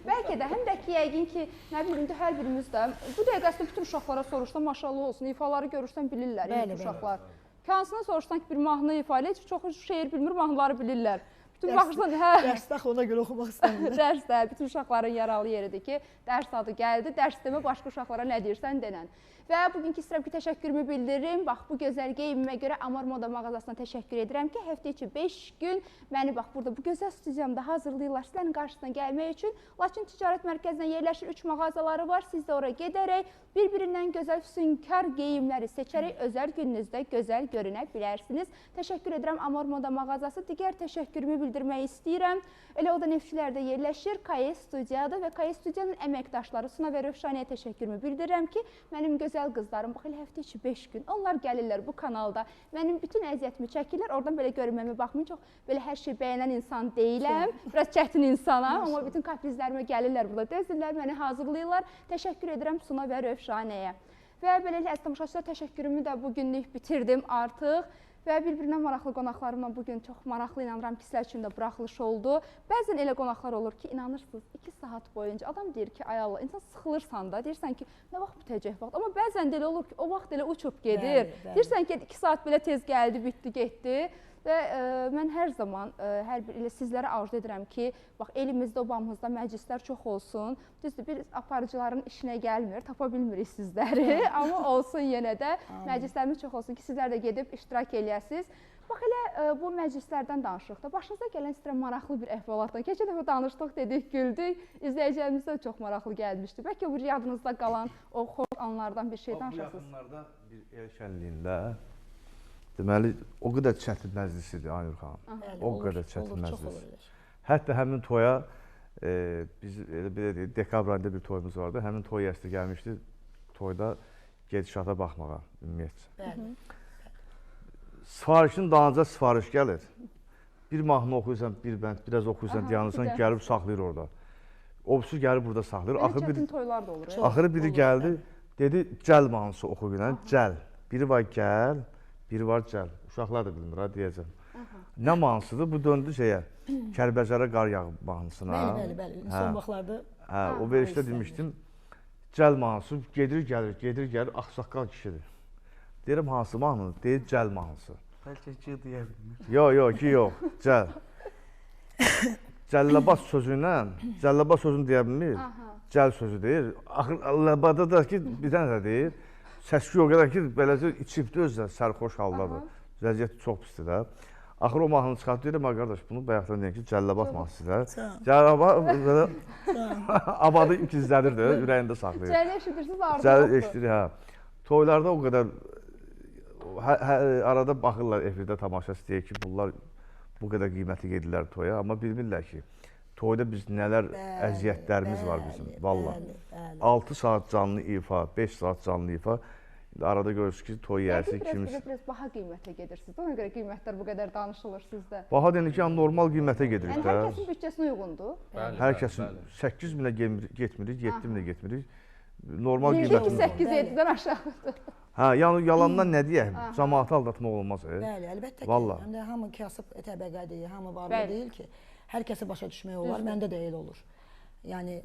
Bəlkə də, həm də ki, yəqin ki, nə bilim də, hər birimiz də, bu dəqiqəsində bütün uşaqlara soruşsan, maşallah olsun, ifaları görürsən, bilirlər, uşaqlar. Hansına soruşsan ki, bir mahnı ifa elə, çoxu şeir bilmir, mahnıları bilirlər. Dərsdə ona görə oxumaq istəmirlər. Dərsdə, bütün uşaqların yaralı yeridir ki, dərs adı gəldi, dərs demə başqa uşaqlara nə deyirsən denən. Və bugünkü istəyirəm ki, təşəkkürümü bildiririm. Bax, bu gözəl geyimimə görə Amar Moda mağazasına təşəkkür edirəm ki, həftə içi 5 gün məni bax, burada bu gözəl studiyamda hazırlayırlar sizlərin qarşısına gəlmək üçün. Laçın Ticarət Mərkəzinə yerləşir 3 mağazaları var. Siz də oraya gedərək, bir-birindən gözəl füsunkar geyimləri seçərək özəl gününüzdə gözəl görünə bilərsiniz. Təşəkkür edirəm Amar Moda mağazası. Digər təşəkkürümü bildirmək istəyirəm. Elə o da Neftçilərdə yerləşir, KS Studiyadır və KS Studiyanın əməkdaşları Suna və Rövşaniyə təşəkkürümü bildirirəm ki, mənim gözəl qızlarım, bax, elə həftə içi 5 gün, onlar gəlirlər bu kanalda, mənim bütün əziyyətimi çəkirlər, oradan belə görünməmə baxmayın, çox belə hər şey bəyənən insan deyiləm, biraz çətin insanam, amma bütün kaprizlərimə gəlirlər burada, dözürlər, məni hazırlayırlar, təşəkkür edirəm Suna və Rövşaniyə. Və beləliklə, əziz tamaşaçılar, təşəkkürümü də bugünlük bitirdim artıq. Və bir-birinə maraqlı qonaqlarımla bugün çox maraqlı inanıram ki, sizlər üçün də buraxılış oldu. Bəzən elə qonaqlar olur ki, inanırsınız 2 saat boyunca adam deyir ki, ay Allah, insan sıxılırsan da, deyirsən ki, nə vaxt bitəcək vaxt. Amma bəzən də elə olur ki, o vaxt elə uçub gedir. Deyirsən ki, 2 saat belə tez gəldi, bitdi, getdi. Və mən hər zaman sizlərə arzu edirəm ki, bax, elimizdə, obamızda məclislər çox olsun. Düzdür, biz aparıcıların işinə gəlmir, tapa bilmirik sizləri, amma olsun yenə də məclislərimiz çox olsun ki, sizlər də gedib iştirak eləyəsiniz. Bax, elə bu məclislərdən danışırıq da, başınıza gələn istəyirəm maraqlı bir əhvalatdan. Keçən dəfə danışdıq, dedik, güldük, izləyicilərimizdə çox maraqlı gəlmişdi. Bəlkə bu yadınızda qalan o xoş anlardan bir şey danışasınız. Bu yaxınlarda bir el şənliyində, deməli, o qədər çətin məclis idi Aynur xanım. O qədər çətin məclis. Hətta həmin toya, biz belə deyək, dekabr ayında bir toyumuz vardı. Həmin toy yəsti gəlmişdi, toyda gedişata baxmağa, ümumiyyətcə. Sifarişin dalınca sifariş gəlir. Bir mahnı oxuyursan, bir bənd, biraz oxuyursan, dayanırsan, gəlib saxlayır orada. Obsuz gəlib burada saxlayır. Belə çətin toylar da olur. Axırı biri gəldi, dedi, gəl mahnısı oxu bilən, gəl. Biri var gəl, biri var gəl. Uşaqlar da bilmir, ha, deyəcəm. Nə mahnısıdır? Bu döndü şeyə, Kəlbəcərə qar yağıb mahnısına. Bəli, son vaxtlarda. O verişdə demişdim, gəl mahnısı, gedir, gəlir, ağsaqqal kişidir. Deyirəm, hansı mahnı? Deyir, gəl mahnısı. Bəlkə ki, deyə bilmir. Yox, gəl. Cəllabad sözünlə, cəllabad sözünü deyə bilmir, gəl sözü deyir. Ləbada da ki, bir dənə də deyir. Səski o qədər ki, beləcə içibdir özlə, sərxoş haldadır. Vəziyyəti çox pisdir də. Axır o mahnını çıxartdı, deyirəm, qardaş, bunu bayaqdan deyək ki, Cəllabad mahnısıdır. Cəllabad, abadı ikizlədir də, ürəyində saxlayır. Cəllə eşidirsiniz, arada yoxdur. Eşidir, hə. Toylarda o qədər, arada baxırlar efirdə tamaşa istəyir ki, bunlar bu qədər qiymətli gedirlər toya, amma bilmirlər ki, toyda biz nələr əziyyətlərimiz var bizim, valla. 6 saat canlı ifa, 5 saat canlı ifa, arada görürsünüz ki, toy yərsi ikimiz. Biraz baha qiymətə gedirsiniz, ona görə qiymətlər bu qədər danışılır sizdə. Baha denir ki, normal qiymətə gedirik də. Yəni, hər kəsin bütçəsinə uyğundur. Hər kəsin 8 minə getmirik, 7 minə getmirik. Normal qiymətimiz var. 8-7-dən aşağıdır. Hə, yəni yalandan nə deyək, cəmaatı aldatmaq olmaz. Bəli, əlbəttə ki, həm də hamı kasıb təbəqə deyil, hamı varlı deyil ki, hər kəsi başa düşmək olar, məndə də elə olur. Yəni,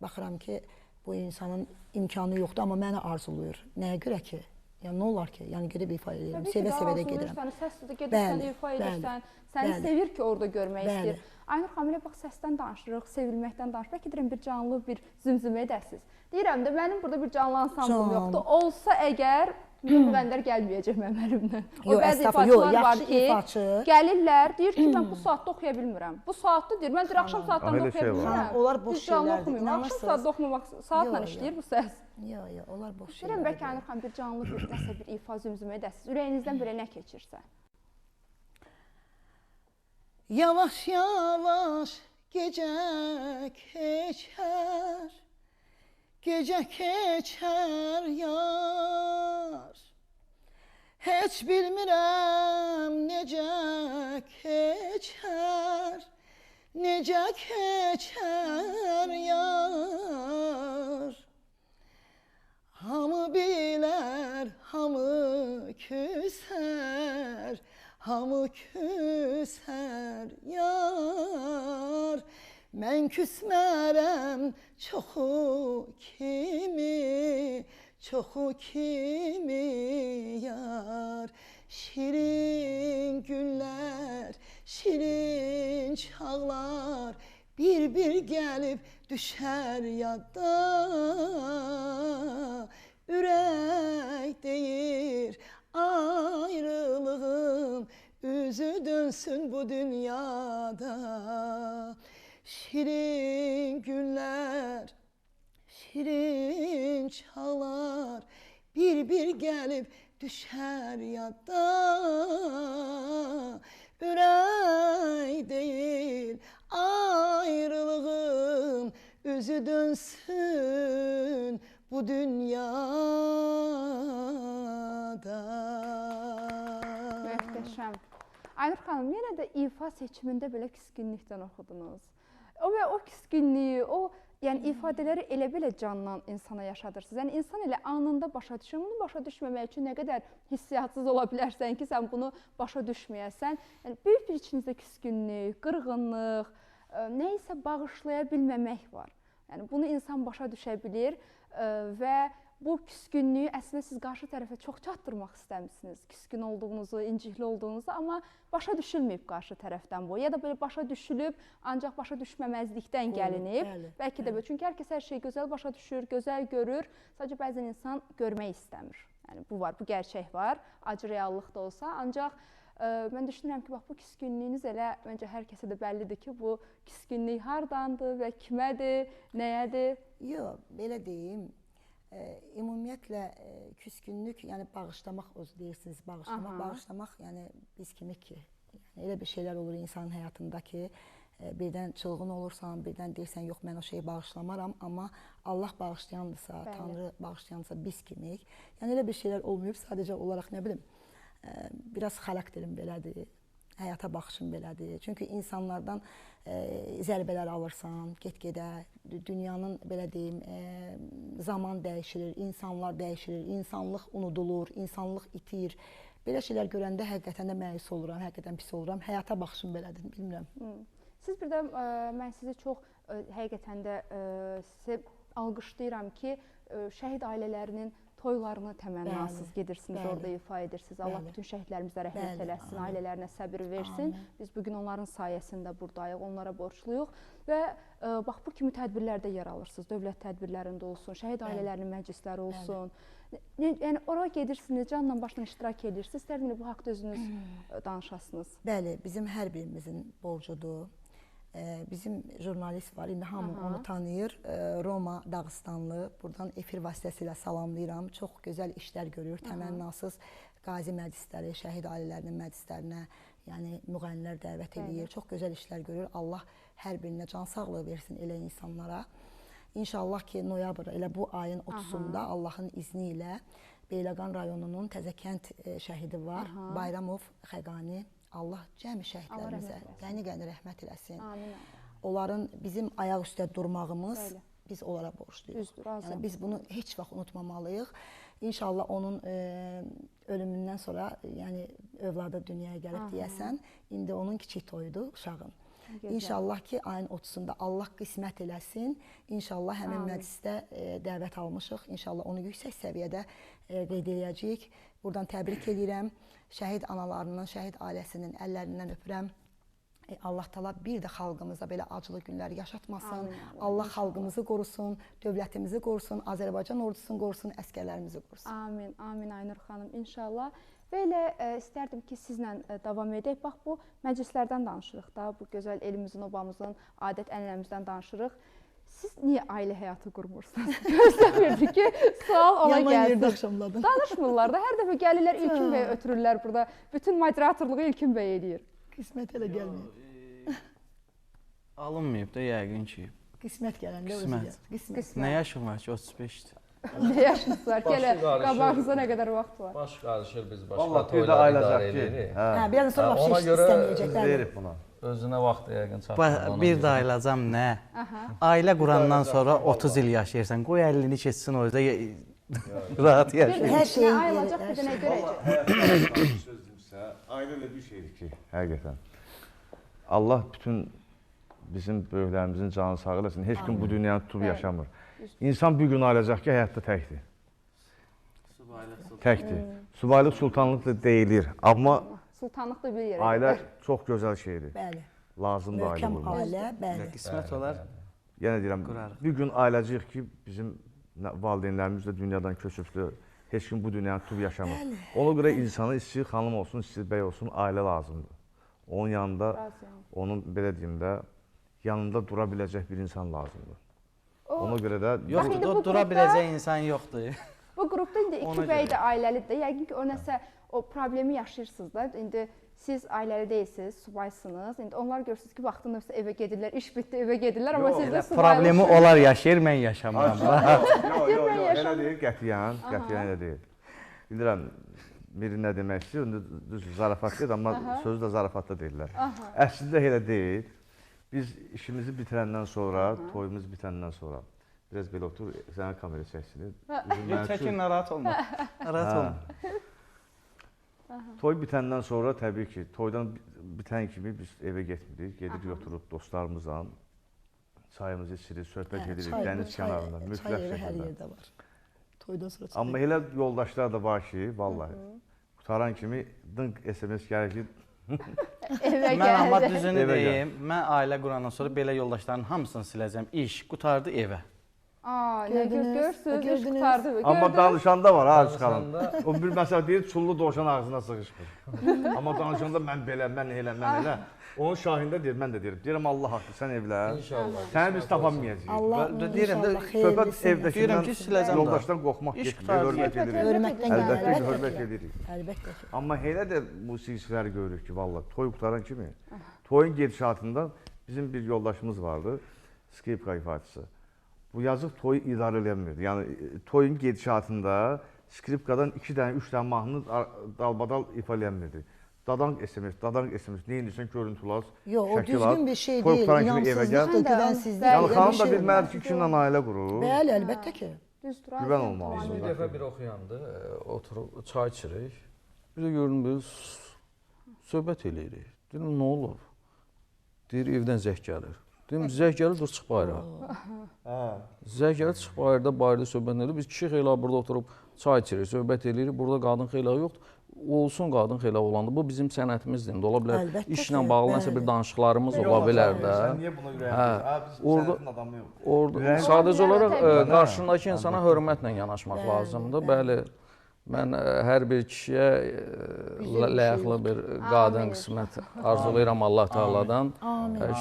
baxıram ki, bu insanın imkanı yoxdur, amma məni arzulayır. Nəyə görə ki? Yəni, nə olar ki? Yəni, gedib ifa edirəm, sevə-sevə də gedirəm. Səsli də gedirsən, ifa edirsən, səni sevir ki, orada görmək istəyir. Aynur xanım, elə bax, səsdən danışırıq, sevilməkdən danışırıq. Bəlkə deyirəm, bir canlı, bir zümzümə edəsiniz. Deyirəm də, mənim burada bir canlı ansamblım yoxdur. Olsa əgər, müğəndər gəlməyəcək mənim əlimdən. O bəzi ifaçılar var ki, gəlirlər, deyir ki, mən bu saatda oxuya bilmirəm. Bu saatda deyir, mən deyir, axşam saatlarında oxuya bilmirəm. Onlar boş şeylərdir, inanırsınız. Axşam saatda oxumaq, saatla işləyir bu səs. Yox, onlar boş şeylərdir. Deyirəm, bəlkə Aynur xanım, bir canlı, nəsə bir ifa zümzümə edəsiniz. Ürəyinizdən belə nə keçirsə. Yavaş yavaş gecə keçər, gecə keçər yar. Heç bilmirəm necə keçər, necə keçər yar. Hamı bilər, hamı küsər, hamı küsər yar. Mən küsmərəm çoxu kimi yar. Şirin günlər, şirin çağlar bir gəlib düşər yadda. Ürək deyir ayrılığın üzü dönsün bu dünyada. Şirin günlər, şirin çağlar bir gəlib düşər yadda. Ürək deyil ayrılığın üzü dönsün bu dünyada. Möhtəşəm. Aynur xanım, yenə də ifa seçimində belə küskünlükdən oxudunuz. O küskünlüyü, yəni ifadələri elə-belə candan insana yaşadırsınız. Yəni insan elə anında başa düşür. Bunu başa düşməmək üçün nə qədər hissiyatsız ola bilərsən ki, sən bunu başa düşməyəsən. Yəni böyük bir içinizdə küskünlük, qırğınlıq, nə isə bağışlaya bilməmək var. Yəni bunu insan başa düşə bilir və bu küskünlüyü əslində siz qarşı tərəfə çox çatdırmaq istəmişsiniz. Küskün olduğunuzu, incikli olduğunuzu, amma başa düşülməyib qarşı tərəfdən bu. Ya da belə başa düşülüb, ancaq başa düşməməzlikdən gəlinib. Bəlkə də belə. Çünki hər kəs hər şeyi gözəl başa düşür, gözəl görür. Sadəcə bəzən insan görmək istəmir. Yəni bu var, bu gerçək var. Acı reallıq da olsa. Ancaq mən düşünürəm ki, bax bu küskünlüyünüz elə məncə hər kəsə də bəllidir ki, bu küskünlük hardandır və kimədir, nəyədir? Yox, belə deyim. Ümumiyyətlə küskünlük, yəni bağışlamaq, deyirsiniz, bağışlamaq, yəni biz kimik ki? Yəni, elə bir şeylər olur insanın həyatında ki, birdən çılğın olursan, birdən deyirsən, yox, mən o şeyi bağışlamaram, amma Allah bağışlayandırsa, Tanrı bağışlayandırsa biz kimik? Yəni, elə bir şeylər olmayıb, sadəcə olaraq, nə bilim, biraz xarakterim belədir, həyata baxışım belədir. Çünki insanlardan zərbələr alırsan, get-gedə, dünyanın, belə deyim, zaman dəyişilir, insanlar dəyişilir, insanlıq unudulur, insanlıq itir. Belə şeylər görəndə həqiqətən də məyus oluram, həqiqətən pis oluram. Həyata baxışım belədir, bilmirəm. Siz bir də, mən sizi çox həqiqətən də sizə alqışlayıram ki, şəhid ailələrinin toylarını təmənnasız gedirsiniz, orada ifa edirsiniz. Allah bütün şəhidlərimizə rəhmət eləsin, ailələrinə səbir versin. Biz bugün onların sayəsində buradayıq, onlara borçluyuq və bax bu kimi tədbirlərdə yer alırsınız. Dövlət tədbirlərində olsun, şəhid ailələrinin məclisləri olsun. Yəni ora gedirsiniz, canla başla iştirak edirsiniz. İstərdim bu haqda özünüz danışasınız. Bəli, bizim hər birimizin borcudur. Bizim jurnalist var, indi hamı onu tanıyır, Roma Dağıstanlı, buradan efir vasitəsilə salamlayıram. Çox gözəl işlər görür, təmənnasız qazi məclisləri, şəhid ailələrinin məclislərinə, yəni müğənnilər dəvət edir, çox gözəl işlər görür. Allah hər birinə can sağlığı versin elə insanlara. İnşallah ki, noyabr, elə bu ayın 30-da Allahın izni ilə Beyləqan rayonunun Təzəkənd şəhidi var, Bayramov Xəqani. Allah cəmi şəhidlərimizə qəni-qəni rəhmət eləsin. Onların bizim ayaq üstə durmağımız, biz onlara borçluyuz. Yəni, biz bunu heç vaxt unutmamalıyıq. İnşallah onun ölümündən sonra, yəni övladı dünyaya gəlib deyəsən, indi onun kiçik toyudur uşağın. İnşallah ki, ayın 30-da Allah qismət eləsin. İnşallah həmin məclisdə dəvət almışıq. İnşallah onu yüksək səviyyədə qeyd edəcəyik. Buradan təbrik edirəm. Şəhid analarının, şəhid ailəsinin əllərindən öpürəm. Allah təala bir də xalqımıza belə acılı günlər yaşatmasın. Allah xalqımızı qorusun, dövlətimizi qorusun, Azərbaycan ordusunu qorusun, əskərlərimizi qorusun. Amin, amin Aynur xanım, inşallah. Və elə istərdim ki, sizlə davam edək. Bax, bu məclislərdən danışırıq da, bu gözəl elimizin, obamızın, adət-ənənəmizdən danışırıq. Siz niyə ailə həyatı qurmursunuz? Gözləmirdi ki, sual ona gəlsin. Danışmırlar da, hər dəfə gəlirlər, İlkin bəy ötürürlər burada. Bütün moderatorluğu İlkin bəy eləyir. Qismət elə gəlməyib. Alınmayıb da yəqin ki. Qismət gələndə özü gəlir. Nə yaşım var ki, 35-dir. Nə yaşınız var ki, elə qabağınıza nə qədər vaxt var? Baş qarışır, biz başqa toylar idarə edirik. Biraz sonra vaxt istəməyəcəklər. Özünə vaxt yəqin çatmır. Bir də ayılacam nə? Ailə qurandan sonra 30 il yaşayırsan, qoy 50-ni keçsin orada rahat yaşayır. Hər şey ayılacaq, bir də nə görəcək? Ailə elə bir şeydir ki, həqiqətən. Allah bütün bizim böyüklərimizin canı sağ eləsin. Heç kim bu dünyanı tutub yaşamır. İnsan bir gün ayılacaq ki, həyatda təkdir. Təkdir. Subaylıq sultanlıq da deyilir. Amma Sultanlıq da bir yerə ailə çox gözəl şeydir. Bəli. Lazımdır ailə Möhkəm qurmaq. ailə, bəli. Qismət olar. Yenə deyirəm, bir gün ailəcilik ki, bizim valideynlərimiz də dünyadan köçübdür. Heç kim bu dünyanı tutub yaşamır. Ona görə insana istəyir xanım olsun, istəyir bəy olsun, ailə lazımdır. Onun yanında, onun belə deyim də, yanında dura biləcək bir insan lazımdır. Ona görə də... Yoxdur, dura biləcək insan yoxdur. Bu qrupda indi iki bəy də ailəlidir. Yəqin ki, o nəsə o problemi yaşayırsınız da. İndi siz ailəli deyilsiniz, subaysınız. İndi onlar görürsünüz ki, vaxtında evə gedirlər, iş bitdi, evə gedirlər, amma siz də subaylısınız. Problemi onlar yaşayır, mən yaşamıram. Yox, elə deyil, qətiyyən elə deyil. Bilirəm, biri nə demək istəyir, düz zarafat deyil, amma sözü də zarafatda deyirlər. Əslində elə deyil. Biz işimizi bitirəndən sonra, toyumuz bitəndən sonra, biraz belə otur, sənə kamera çəksin. Çəkin, narahat olma. Narahat olma. Toy bitəndən sonra təbii ki, toydan bitən kimi biz evə getmirik, gedirik oturup dostlarımızla çayımızı içirik, söhbət edirik dəniz kənarında, mütləq şəkildə. Toydan sonra çay. Amma elə yoldaşlar da var ki, vallahi qutaran kimi dınq SMS gəlir ki, mən amma düzünü deyim, mən ailə qurandan sonra belə yoldaşların hamısını siləcəm, iş qutardı evə. Görürsünüz, iş qutardı. Amma danışanda var, ha çıxalım. O bir məsələ deyir, çullu dovşan ağzına sığışmır. Amma danışanda mən belə, mən elə. Onun şahində deyir, mən də deyirəm. Deyirəm, Allah haqlı, sən evlə. Səni biz tapamayacağıq. Allah deyirəm də, söhbət evdəkindən, yoldaşdan qorxmaq getmir, hörmət edirik. Əlbəttə ki, hörmət edirik. Əlbəttə ki. Amma elə də musiqiçiləri görürük ki, valla, toy qutaran kimi, toyun gedişatında bizim bir yoldaşımız vardı, skripka ifaçısı. Bu yazıq toyu idarə eləmirdi. Yəni, toyun gedişatında skripkadan 2 dənə, 3 dənə mahnı dalbadal ifa eləmirdi. Dadanq SMS, neyin deyirsən, görüntü laz, şəkil az. Yox, o düzgün bir şey deyil, inamsızlıqdır, güvənsizlik. Yəni, xanım da bilməlidir ki, kimlə ailə qurur. Bəli, əlbəttə ki. Güvən olmalıdır. Bir dəfə bir oxuyandı, oturub çay içirik. Bir də gördüm, biz söhbət eləyirik. Dedim, nə olub? Deyir, evdən zəh gəlir. Dedim, zəh gəlir, dur, çıx bayrağa. Zəh gəlir, çıx bayırda söhbət eləyirik. Biz kişi xeyla burada oturub çay içirik, söhbət eləyirik. Burada qadın xeyla yoxdur. Olsun qadın xeyla olanda. Bu bizim sənətimizdir. Ola bilər, işlə bağlı nəsə bir danışıqlarımız ola bilər də. Sən niyə buna ürəyək? Bizim sənətin adamı yox. Sadəcə olaraq qarşındakı insana hörmətlə yanaşmaq lazımdır. Bəli, mən hər bir kişiyə layıqlı bir qadın qismət arzulayıram Allah Teala'dan.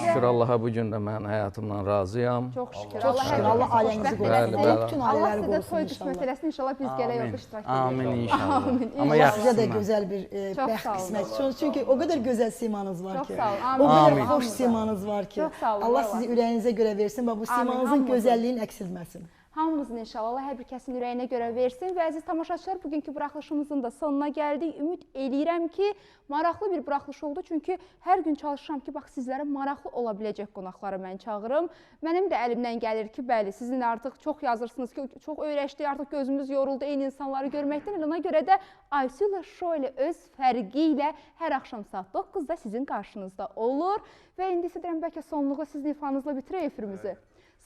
Şükür Allaha bu gün də mən həyatımdan razıyam. Çox şükür. Çox şükür. Allah ailənizi qorusun. Bütün Allah ailələri sizə qorusun toy qismət eləsin. İnşallah biz gələk orada iştirak edək. Amin inşallah. Amma Sizə də yaxşısına. gözəl bir bəxt qismət. Çünki o qədər gözəl simanız var Çox ki. sağ olun. O Amin. qədər xoş simanız var ki. Çox sağ olun, Allah Allah. sizi ürəyinizə görə versin və bu simanızın hamımızın. gözəlliyini əks etməsin. Hamımızın inşallah Allah hər bir kəsin ürəyinə görə versin. Və əziz tamaşaçılar, bugünkü buraxılışımızın da sonuna gəldik. Ümid eləyirəm ki, maraqlı bir buraxılış oldu. Çünki hər gün çalışıram ki, bax sizlərə maraqlı ola biləcək qonaqları mən çağırım. Mənim də əlimdən gəlir ki, bəli, sizin artıq çox yazırsınız ki, çox öyrəşdik, artıq gözümüz yoruldu eyni insanları görməkdən. Ona görə də Aysu Show ilə öz fərqi ilə hər axşam saat 9-da sizin qarşınızda olur. Və indi isə deyirəm, bəlkə sonluğu sizin ifanızla bitirək efirimizi.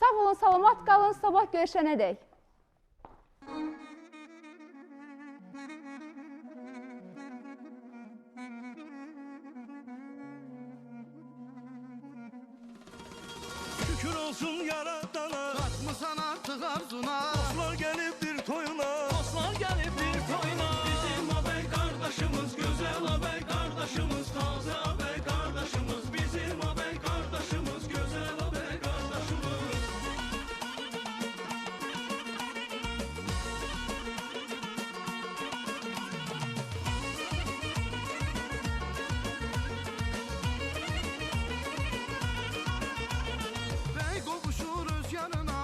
Sağ olun, salamat qalın, sabah görüşənədək. Şükür olsun yaradana, katmısan artık arzuna. Dostlar gelipdir toyuna, dostlar gelipdir toyuna. Bizim ağabey kardeşimiz, güzel ağabey kardeşimiz, taze ağabey kardeşimiz. Bizim ağabey kardeşimiz, güzel ağabey kardeşimiz. Bey qovuşur öz yanına,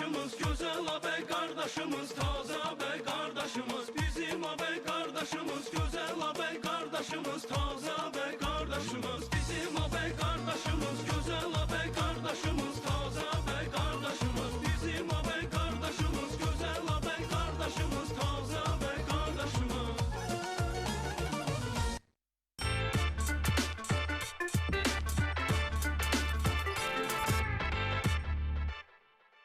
qardaşımız, gözəl abəy qardaşımız, taze abəy qardaşımız, bizim abəy qardaşımız, gözəl abəy qardaşımız, taze